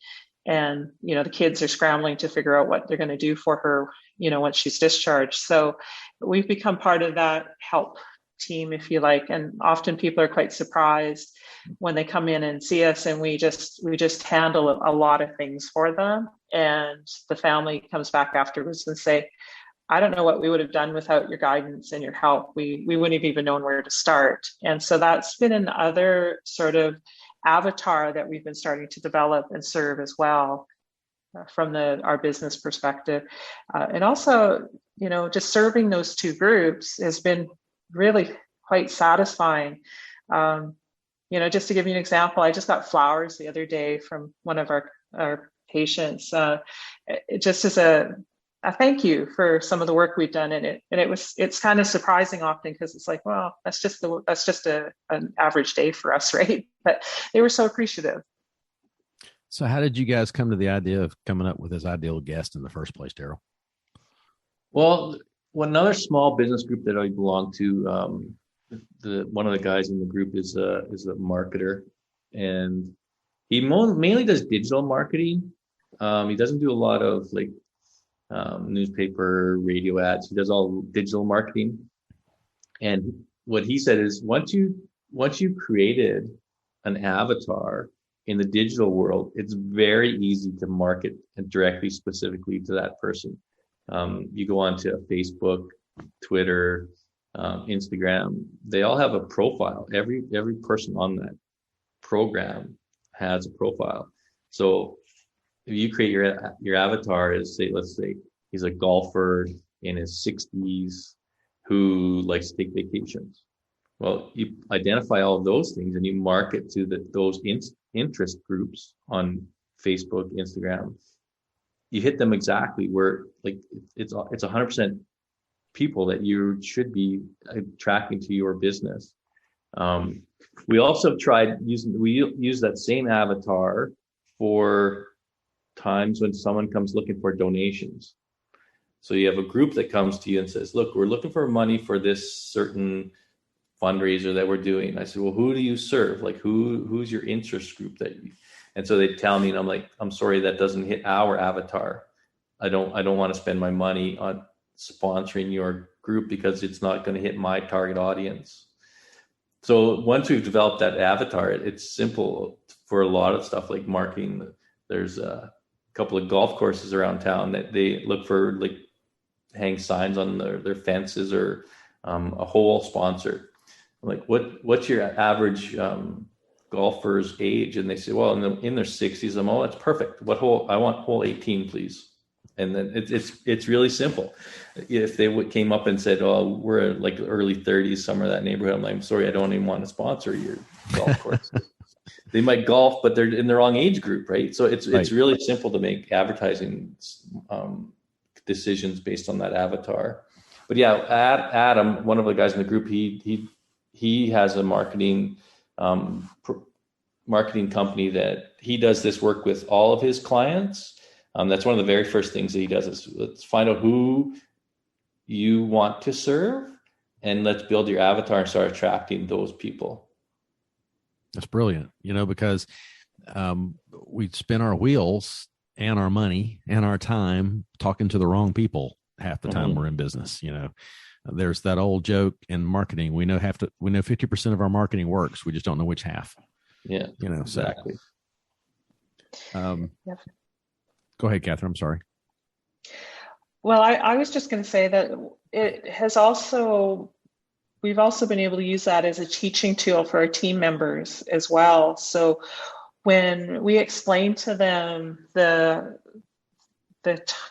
the kids are scrambling to figure out what they're going to do for her, once she's discharged. So we've become part of that help team, if you like. And often people are quite surprised when they come in and see us, and we just handle a lot of things for them. And the family comes back afterwards and say, I don't know what we would have done without your guidance and your help. We wouldn't have even known where to start. And so that's been another sort of avatar that we've been starting to develop and serve as well, from our business perspective. And also, just serving those two groups has been really quite satisfying. Just to give you an example, I just got flowers the other day from one of our patients, just as a thank you for some of the work we've done in it. And it's kind of surprising often, because it's like, well, that's just an average day for us, right? But they were so appreciative. So how did you guys come to the idea of coming up with this ideal guest in the first place, Darryl? Well, another small business group that I belong to, one of the guys in the group is a marketer, and he mainly does digital marketing. He doesn't do a lot of newspaper, radio ads. He does all digital marketing. And what he said is, once you created an avatar in the digital world, it's very easy to market directly, specifically to that person. You go on to Facebook, Twitter, Instagram, they all have a profile. Every person on that program has a profile. So if you create your avatar as, say, let's say he's a golfer in his 60s who likes to take vacations. Well, you identify all of those things and you market to those interest groups on Facebook, Instagram. You hit them exactly where, like, it's 100% people that you should be attracting to your business. We also tried we use that same avatar for times when someone comes looking for donations. So you have a group that comes to you and says, look, we're looking for money for this certain fundraiser that we're doing. I said, well, who do you serve? Like, who's your interest group and so they tell me, and I'm like, I'm sorry, that doesn't hit our avatar. I don't want to spend my money on sponsoring your group because it's not going to hit my target audience. So once we've developed that avatar, it's simple for a lot of stuff like marketing. There's a couple of golf courses around town that they look for, like, hang signs on their fences or a hole sponsor. I'm like, what's your average golfer's age? And they say, well, in their 60s. I'm, oh, that's perfect. What hole? I want hole 18, please. And then it's really simple. If they came up and said, oh, we're like early 30s, somewhere in that neighborhood, I'm like, I'm sorry, I don't even want to sponsor your golf course. They might golf, but they're in the wrong age group, right? So it's really simple to make advertising decisions based on that avatar. But yeah, Adam, one of the guys in the group, he has a marketing company that he does this work with all of his clients. That's one of the very first things that he does is, let's find out who you want to serve and let's build your avatar and start attracting those people. That's brilliant, because we spend our wheels and our money and our time talking to the wrong people half the time we're in business. There's that old joke in marketing. We know 50% of our marketing works. We just don't know which half. Yeah, exactly. Yep. Go ahead, Catherine. I'm sorry. Well, I was just going to say that we've also been able to use that as a teaching tool for our team members as well. So when we explain to them the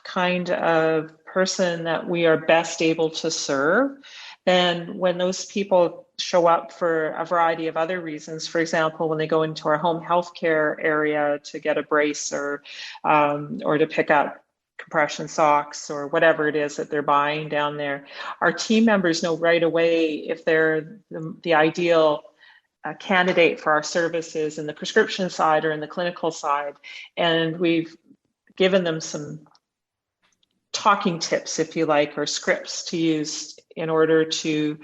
kind of person that we are best able to serve, then when those people show up for a variety of other reasons, for example, when they go into our home healthcare area to get a brace or to pick up compression socks or whatever it is that they're buying down there, our team members know right away if they're the ideal candidate for our services in the prescription side or in the clinical side. And we've given them some talking tips, if you like, or scripts to use in order to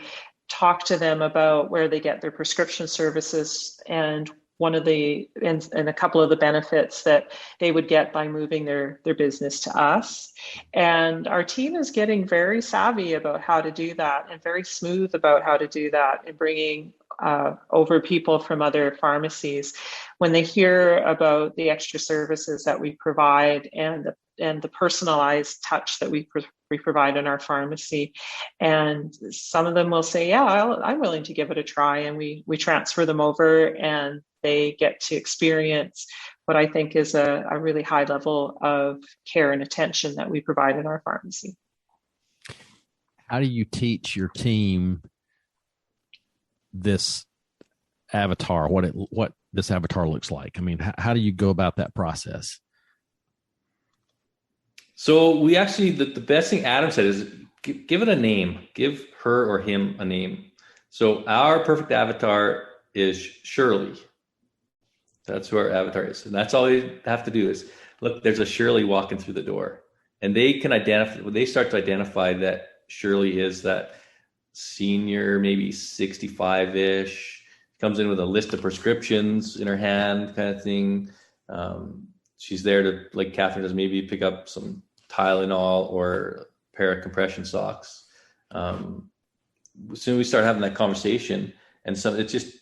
talk to them about where they get their prescription services and a couple of the benefits that they would get by moving their business to us. And our team is getting very savvy about how to do that and very smooth about how to do that and bringing over people from other pharmacies when they hear about the extra services that we provide and the personalized touch that we provide in our pharmacy. And some of them will say, yeah, I'm willing to give it a try. And we transfer them over and they get to experience what I think is a really high level of care and attention that we provide in our pharmacy. How do you teach your team this avatar, what this avatar looks like? I mean, how do you go about that process? So we actually, the best thing Adam said is give it a name, give her or him a name. So our perfect avatar is Shirley. That's who our avatar is. And that's all you have to do is, look, there's a Shirley walking through the door. And they can identify, when they start to identify that Shirley is that senior, maybe 65-ish, comes in with a list of prescriptions in her hand kind of thing. She's there to, like Catherine does, maybe pick up some Tylenol or a pair of compression socks. Soon we start having that conversation, and so it's just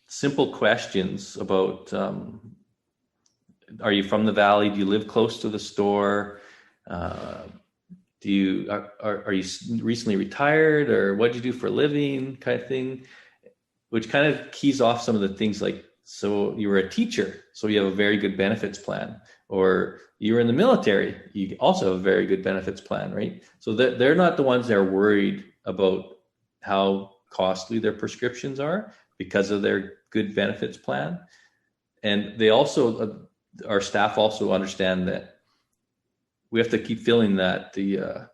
simple questions about, are you from the Valley? Do you live close to the store? Are you recently retired, or what do you do for a living, kind of thing, which kind of keys off some of the things like, so you were a teacher, so you have a very good benefits plan. or you're in the military, you also have a very good benefits plan, right? So they're not the ones that are worried about how costly their prescriptions are because of their good benefits plan. And they also, our staff also understand that we have to keep filling that, the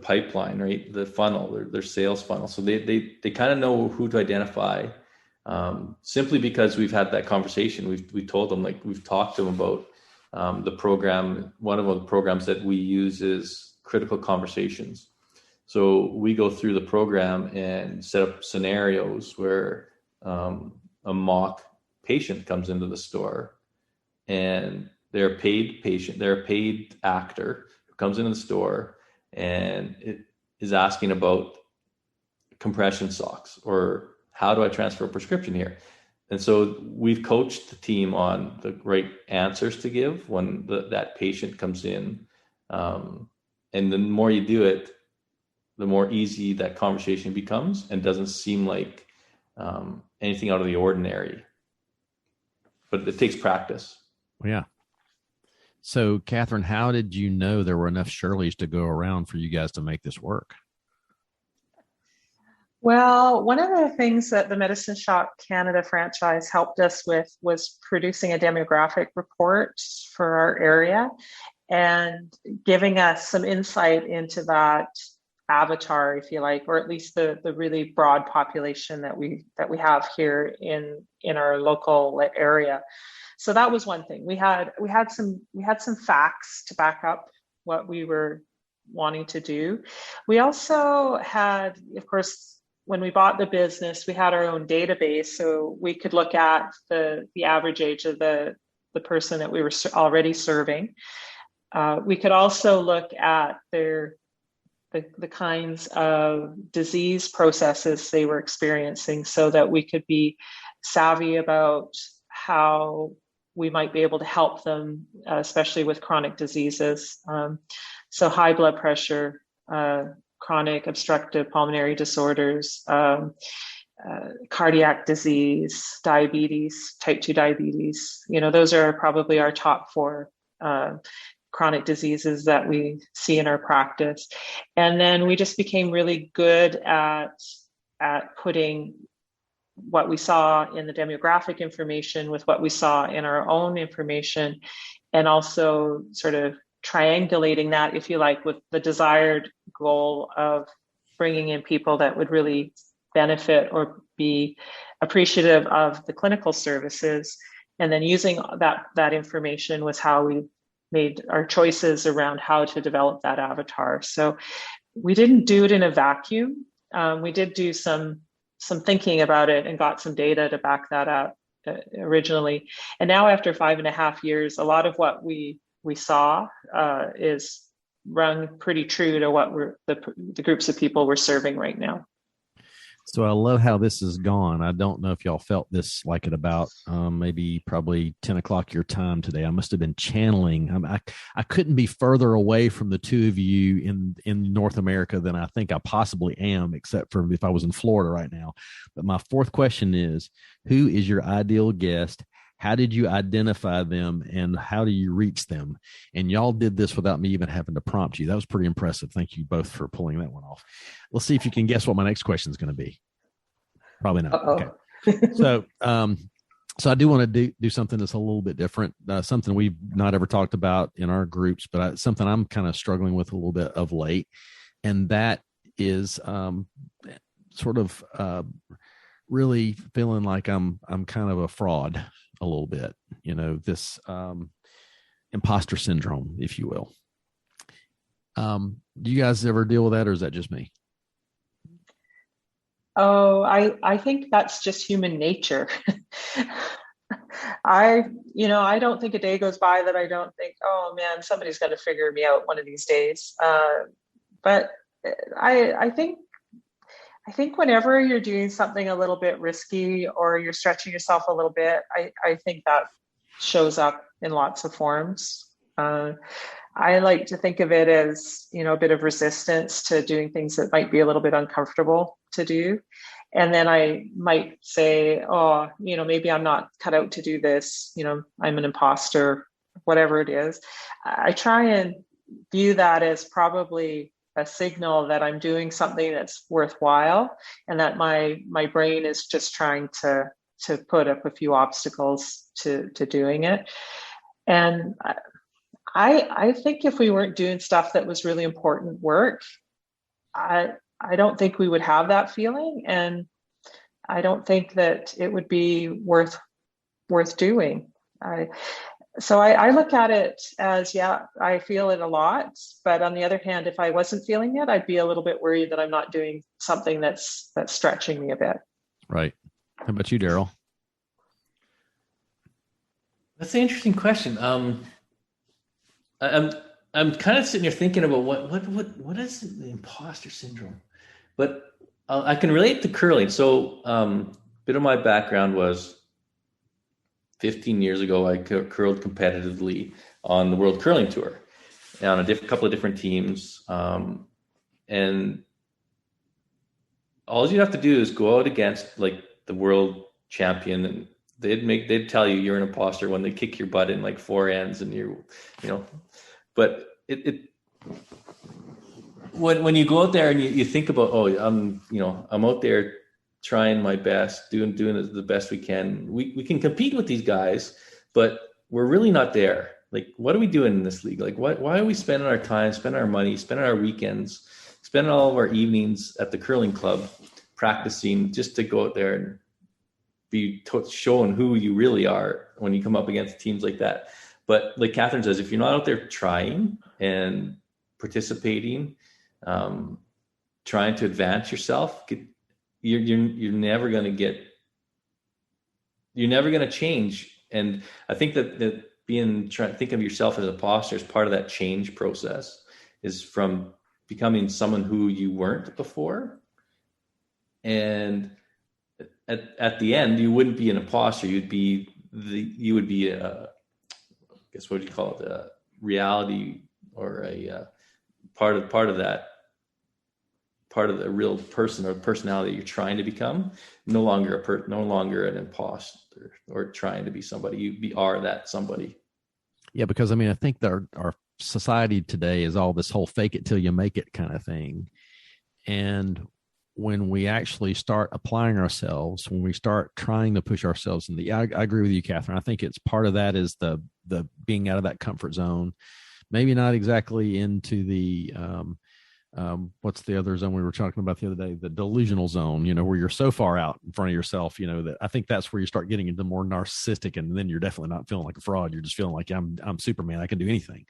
pipeline, right? The funnel, their sales funnel. So they kind of know who to identify, simply because we've had that conversation. We told them, like, we've talked to them about the program. One of the programs that we use is critical conversations. So we go through the program and set up scenarios where a mock patient comes into the store, and they're a paid patient, they're a paid actor who comes into the store and it is asking about compression socks, or how do I transfer a prescription here? And so we've coached the team on the right answers to give when that patient comes in. And the more you do it, the more easy that conversation becomes and doesn't seem like anything out of the ordinary. But it takes practice. Yeah. So, Catherine, how did you know there were enough Shirleys to go around for you guys to make this work? Well, one of the things that the Medicine Shoppe Canada franchise helped us with was producing a demographic report for our area and giving us some insight into that avatar, if you like, or at least the really broad population that we have here in our local area. So that was one thing. We had some facts to back up what we were wanting to do. We also had, of course, when we bought the business, we had our own database, so we could look at the average age of the person that we were already serving. We could also look at the kinds of disease processes they were experiencing, so that we could be savvy about how we might be able to help them, especially with chronic diseases. So high blood pressure, chronic obstructive pulmonary disorders, cardiac disease, diabetes, type 2 diabetes. Those are probably our top 4 chronic diseases that we see in our practice. And then we just became really good at putting what we saw in the demographic information with what we saw in our own information, and also sort of triangulating that, if you like, with the desired goal of bringing in people that would really benefit or be appreciative of the clinical services. And then using that information was how we made our choices around how to develop that avatar. So we didn't do it in a vacuum. We did do some thinking about it and got some data to back that up originally. And now, after 5.5 years, a lot of what we saw is rung pretty true to what the groups of people we're serving right now. So I love how this has gone. I don't know if y'all felt this like at about probably 10 o'clock your time today. I must have been channeling. I couldn't be further away from the two of you in North America than I think I possibly am, except for if I was in Florida right now. But my fourth question is, who is your ideal guest? How did you identify them, and how do you reach them? And y'all did this without me even having to prompt you. That was pretty impressive. Thank you both for pulling that one off. Let's see if you can guess what my next question is going to be. Probably not. Uh-oh. Okay. So I do want to do something that's a little bit different, something we've not ever talked about in our groups, but something I'm kind of struggling with a little bit of late. And that is really feeling like I'm kind of a fraud a little bit, this imposter syndrome, if you will. Do you guys ever deal with that, or is that just me? Oh, I think that's just human nature. I don't think a day goes by that I don't think, oh man, somebody's got to figure me out one of these days. But I think whenever you're doing something a little bit risky or you're stretching yourself a little bit, I think that shows up in lots of forms. I like to think of it as, a bit of resistance to doing things that might be a little bit uncomfortable to do. And then I might say, maybe I'm not cut out to do this. I'm an imposter. whatever it is, I try and view that as probably a signal that I'm doing something that's worthwhile, and that my brain is just trying to put up a few obstacles to doing it. And I think if we weren't doing stuff that was really important work, I don't think we would have that feeling, and I don't think that it would be worth doing. So I look at it as, yeah, I feel it a lot. But on the other hand, if I wasn't feeling it, I'd be a little bit worried that I'm not doing something that's stretching me a bit. Right. How about you, Darryl? That's an interesting question. I'm kind of sitting here thinking about what is the imposter syndrome, but I can relate to curling. So bit of my background was 15 years ago, I curled competitively on the World Curling Tour on a couple of different teams. And all you have to do is go out against like the world champion, and they'd tell you're an imposter when they kick your butt in like forehands, and but when you go out there and you think about, I'm out there trying my best, doing the best we can. We can compete with these guys, but we're really not there. Like, what are we doing in this league? Like, why are we spending our time, spending our money, spending our weekends, spending all of our evenings at the curling club practicing just to go out there and be shown who you really are when you come up against teams like that? But like Catherine says, if you're not out there trying and participating, trying to advance yourself, you're never going to change. And I think that trying to think of yourself as an imposter is part of that change process, is from becoming someone who you weren't before. And at the end, you wouldn't be an imposter. You would be I guess, what would you call it? A reality, or a part of the real person or personality you're trying to become. No longer an imposter or trying to be somebody. You are that somebody. Yeah, because I mean, I think that our society today is all this whole fake it till you make it kind of thing. And when we actually start applying ourselves, when we start trying to push ourselves I agree with you, Catherine. I think it's part of that is the being out of that comfort zone, maybe not exactly into the, what's the other zone we were talking about the other day? The delusional zone, where you're so far out in front of yourself, that I think that's where you start getting into more narcissistic, and then you're definitely not feeling like a fraud. You're just feeling like I'm Superman. I can do anything.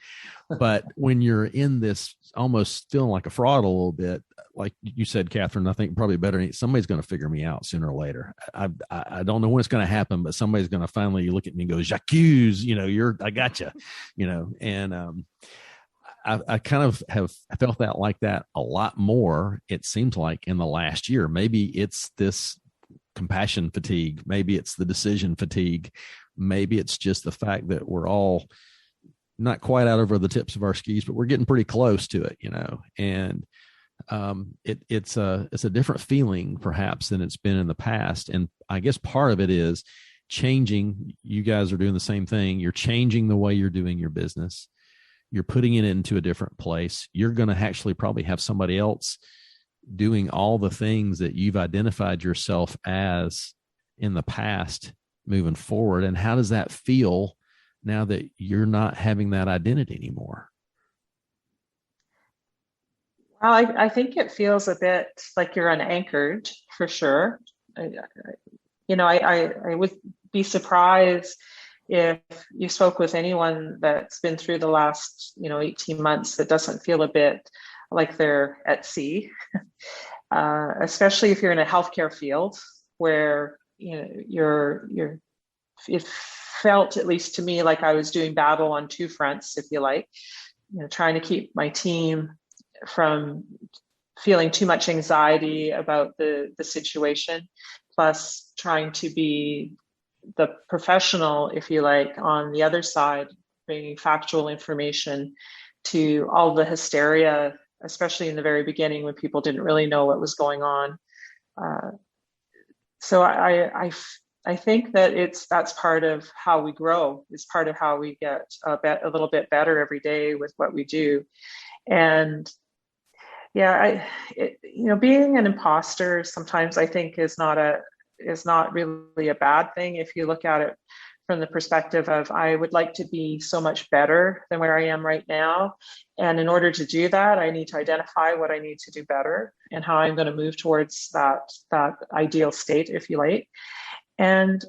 But when you're in this almost feeling like a fraud a little bit, like you said, Catherine, I think probably better, somebody's going to figure me out sooner or later. I don't know when it's going to happen, but somebody's going to finally look at me and go, "J'accuse, I got you," and, I kind of have felt that like that a lot more, it seems like, in the last year. Maybe it's this compassion fatigue. Maybe it's the decision fatigue. Maybe it's just the fact that we're all not quite out over the tips of our skis, but we're getting pretty close to it, and it's a different feeling perhaps than it's been in the past. And I guess part of it is changing. You guys are doing the same thing. You're changing the way you're doing your business. You're putting it into a different place. You're going to actually probably have somebody else doing all the things that you've identified yourself as in the past moving forward. And how does that feel now that you're not having that identity anymore? Well, I think it feels a bit like you're unanchored, for sure. I would be surprised if you spoke with anyone that's been through the last, 18 months that doesn't feel a bit like they're at sea, especially if you're in a healthcare field where, it felt, at least to me, like I was doing battle on two fronts, if you like, trying to keep my team from feeling too much anxiety about the situation, plus trying to be the professional, if you like, on the other side, bringing factual information to all the hysteria, especially in the very beginning when people didn't really know what was going on. So I I think that that's part of how we grow. It's part of how we get a little bit better every day with what we do. And yeah, being an imposter sometimes I think is not really a bad thing if you look at it from the perspective of I would like to be so much better than where I am right now. And in order to do that, I need to identify what I need to do better and how I'm going to move towards that ideal state, if you like. And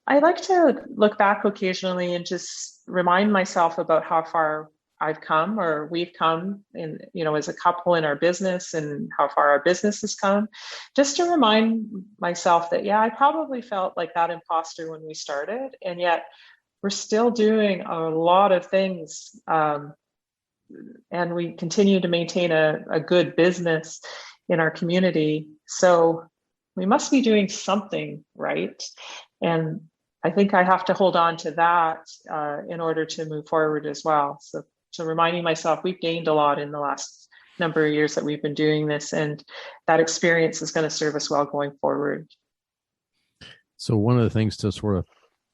I like to look back occasionally and just remind myself about how far I've come or we've come in, as a couple in our business and how far our business has come, just to remind myself that, yeah, I probably felt like that imposter when we started. And yet we're still doing a lot of things. And we continue to maintain a good business in our community. So we must be doing something right. And I think I have to hold on to that in order to move forward as well. So reminding myself, we've gained a lot in the last number of years that we've been doing this, and that experience is going to serve us well going forward. So one of the things to sort of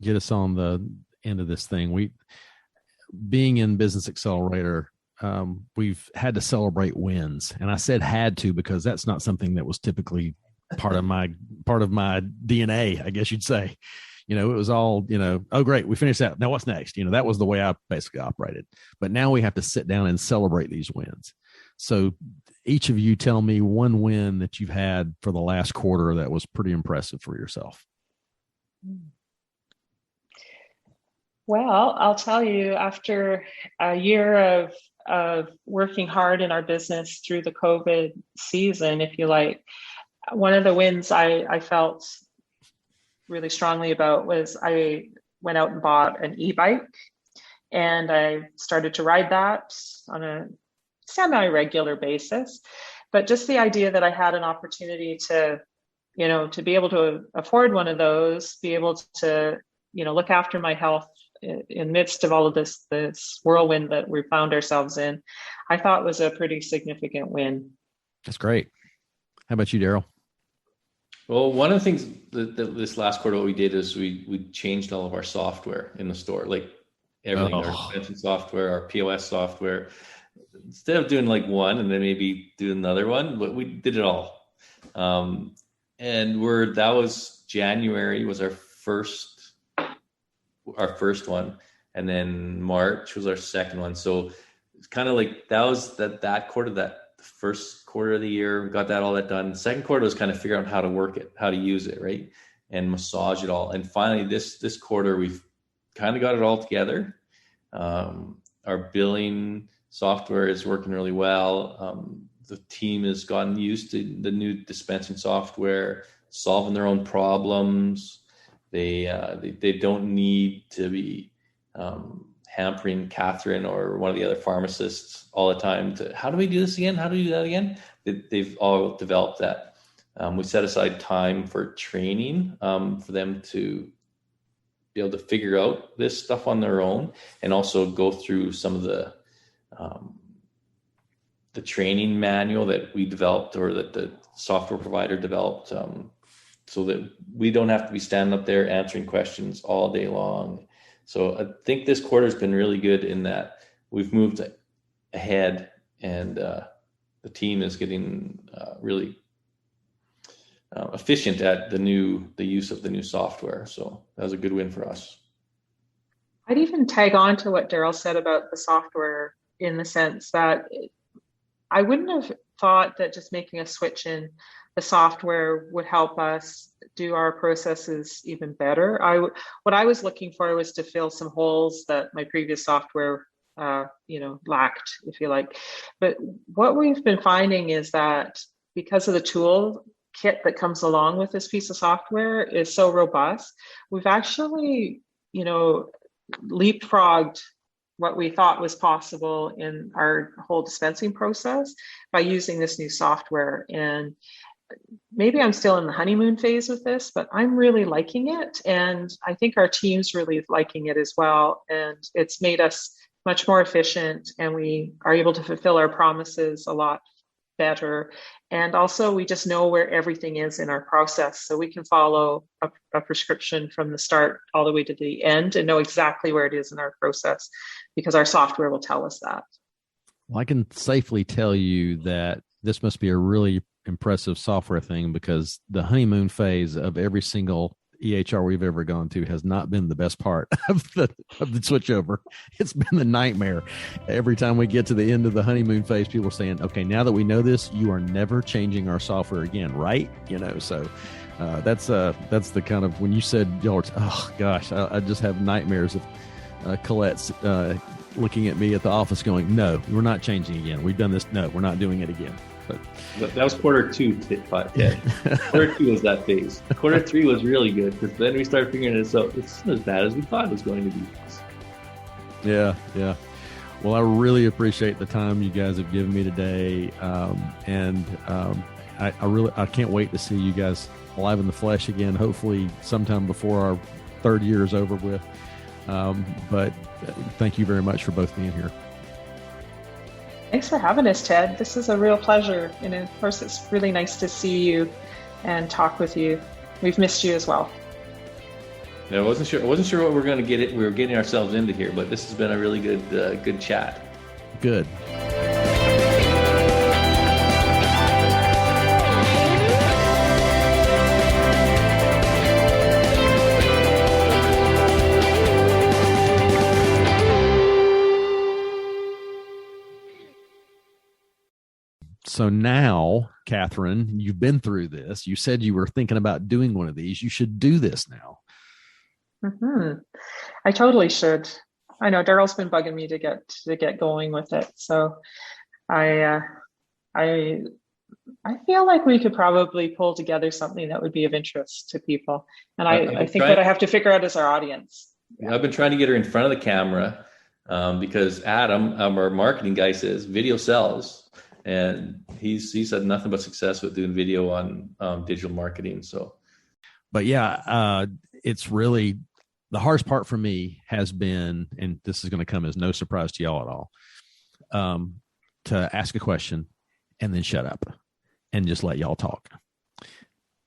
get us on the end of this thing, being in Business Accelerator, we've had to celebrate wins. And I said had to because that's not something that was typically part of my DNA, I guess you'd say. It was all, oh, great, we finished that. Now what's next? That was the way I basically operated. But now we have to sit down and celebrate these wins. So each of you tell me one win that you've had for the last quarter that was pretty impressive for yourself. Well, I'll tell you, after a year of working hard in our business through the COVID season, if you like, one of the wins I felt really strongly about was I went out and bought an e-bike, and I started to ride that on a semi-regular basis. But just the idea that I had an opportunity to be able to afford one of those, be able to, look after my health in midst of all of this whirlwind that we found ourselves in, I thought was a pretty significant win. That's great. How about you, Darryl? Well, one of the things that this last quarter, what we did is we changed all of our software in the store, like everything, our expansion software, our POS software. Instead of doing like one and then maybe do another one, but we did it all. And that was January was our first one, and then March was our second one. So it's kind of like that was that quarter, that the first quarter of the year, we got all that done. The second quarter was kind of figure out how to work it, how to use it, right? And massage it all. And finally this quarter, we've kind of got it all together. Our billing software is working really well. The team has gotten used to the new dispensing software, solving their own problems. They don't need to be hampering Catherine or one of the other pharmacists all the time to, how do we do this again? How do we do that again? They've all developed that. We set aside time for training for them to be able to figure out this stuff on their own, and also go through some of the training manual that we developed, or that the software provider developed, so that we don't have to be standing up there answering questions all day long. So I think this quarter has been really good in that we've moved ahead, and the team is getting really efficient at the use of the new software. So that was a good win for us. I'd even tag on to what Darryl said about the software, in the sense that I wouldn't have thought that just making a switch in the software would help us do our processes even better. What I was looking for was to fill some holes that my previous software lacked, if you like. But what we've been finding is that because of the tool kit that comes along with this piece of software is so robust, we've actually, leapfrogged what we thought was possible in our whole dispensing process by using this new software. And maybe I'm still in the honeymoon phase with this, but I'm really liking it. And I think our team's really liking it as well. And it's made us much more efficient, and we are able to fulfill our promises a lot better. And also we just know where everything is in our process. So we can follow a prescription from the start all the way to the end and know exactly where it is in our process because our software will tell us that. Well, I can safely tell you that this must be a really impressive software thing because the honeymoon phase of every single EHR we've ever gone to has not been the best part of the switchover. It's been the nightmare. Every time we get to the end of the honeymoon phase, people are saying, okay, now that we know this, you are never changing our software again, right? So that's the kind of, when you said, oh gosh, I just have nightmares of Colette's looking at me at the office going, no, we're not changing again. We've done this. No, we're not doing it again. But that was quarter two. Quarter two was that phase. Quarter three was really good because then we started figuring it out. It's not as bad as we thought it was going to be. Yeah. Well, I really appreciate the time you guys have given me today, I can't wait to see you guys alive in the flesh again. Hopefully, sometime before our third year is over with. But thank you very much for both being here. Thanks for having us, Ted. This is a real pleasure. And of course, it's really nice to see you and talk with you. We've missed you as well. Yeah, I wasn't sure what we're going to get. We were getting ourselves into here, but this has been a really good chat. Good. So now, Catherine, you've been through this. You said you were thinking about doing one of these. You should do this now. Mm-hmm. I totally should. I know Darryl's been bugging me to get going with it. So I feel like we could probably pull together something that would be of interest to people. And I think what I have to figure out is our audience. Yeah. I've been trying to get her in front of the camera because Adam, our marketing guy, says video sells. And he's had nothing but success with doing video on digital marketing. So, but yeah, it's really the hardest part for me has been, and this is going to come as no surprise to y'all at all, to ask a question and then shut up and just let y'all talk.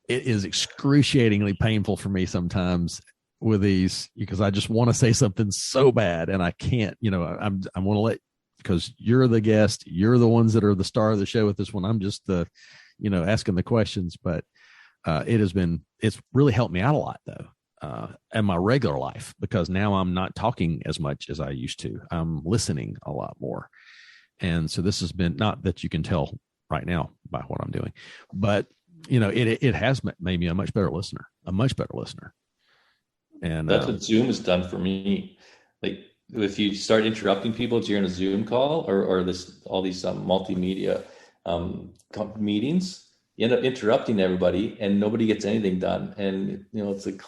It is excruciatingly painful for me sometimes with these because I just want to say something so bad and I can't. I want to let. Because you're the guest, you're the ones that are the star of the show with this one. I'm just asking the questions, but it's really helped me out a lot though, in my regular life, because now I'm not talking as much as I used to. I'm listening a lot more. And so this has been, not that you can tell right now by what I'm doing, but it has made me a much better listener. And that's what Zoom has done for me. Like, if you start interrupting people during a Zoom call or all these multimedia meetings, you end up interrupting everybody and nobody gets anything done. And, it's like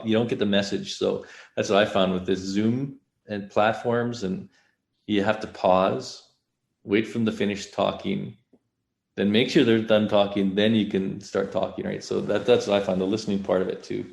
you don't get the message. So that's what I found with this Zoom and platforms. And you have to pause, wait for them to finish talking, then make sure they're done talking. Then you can start talking, right? So that's what I found, the listening part of it too.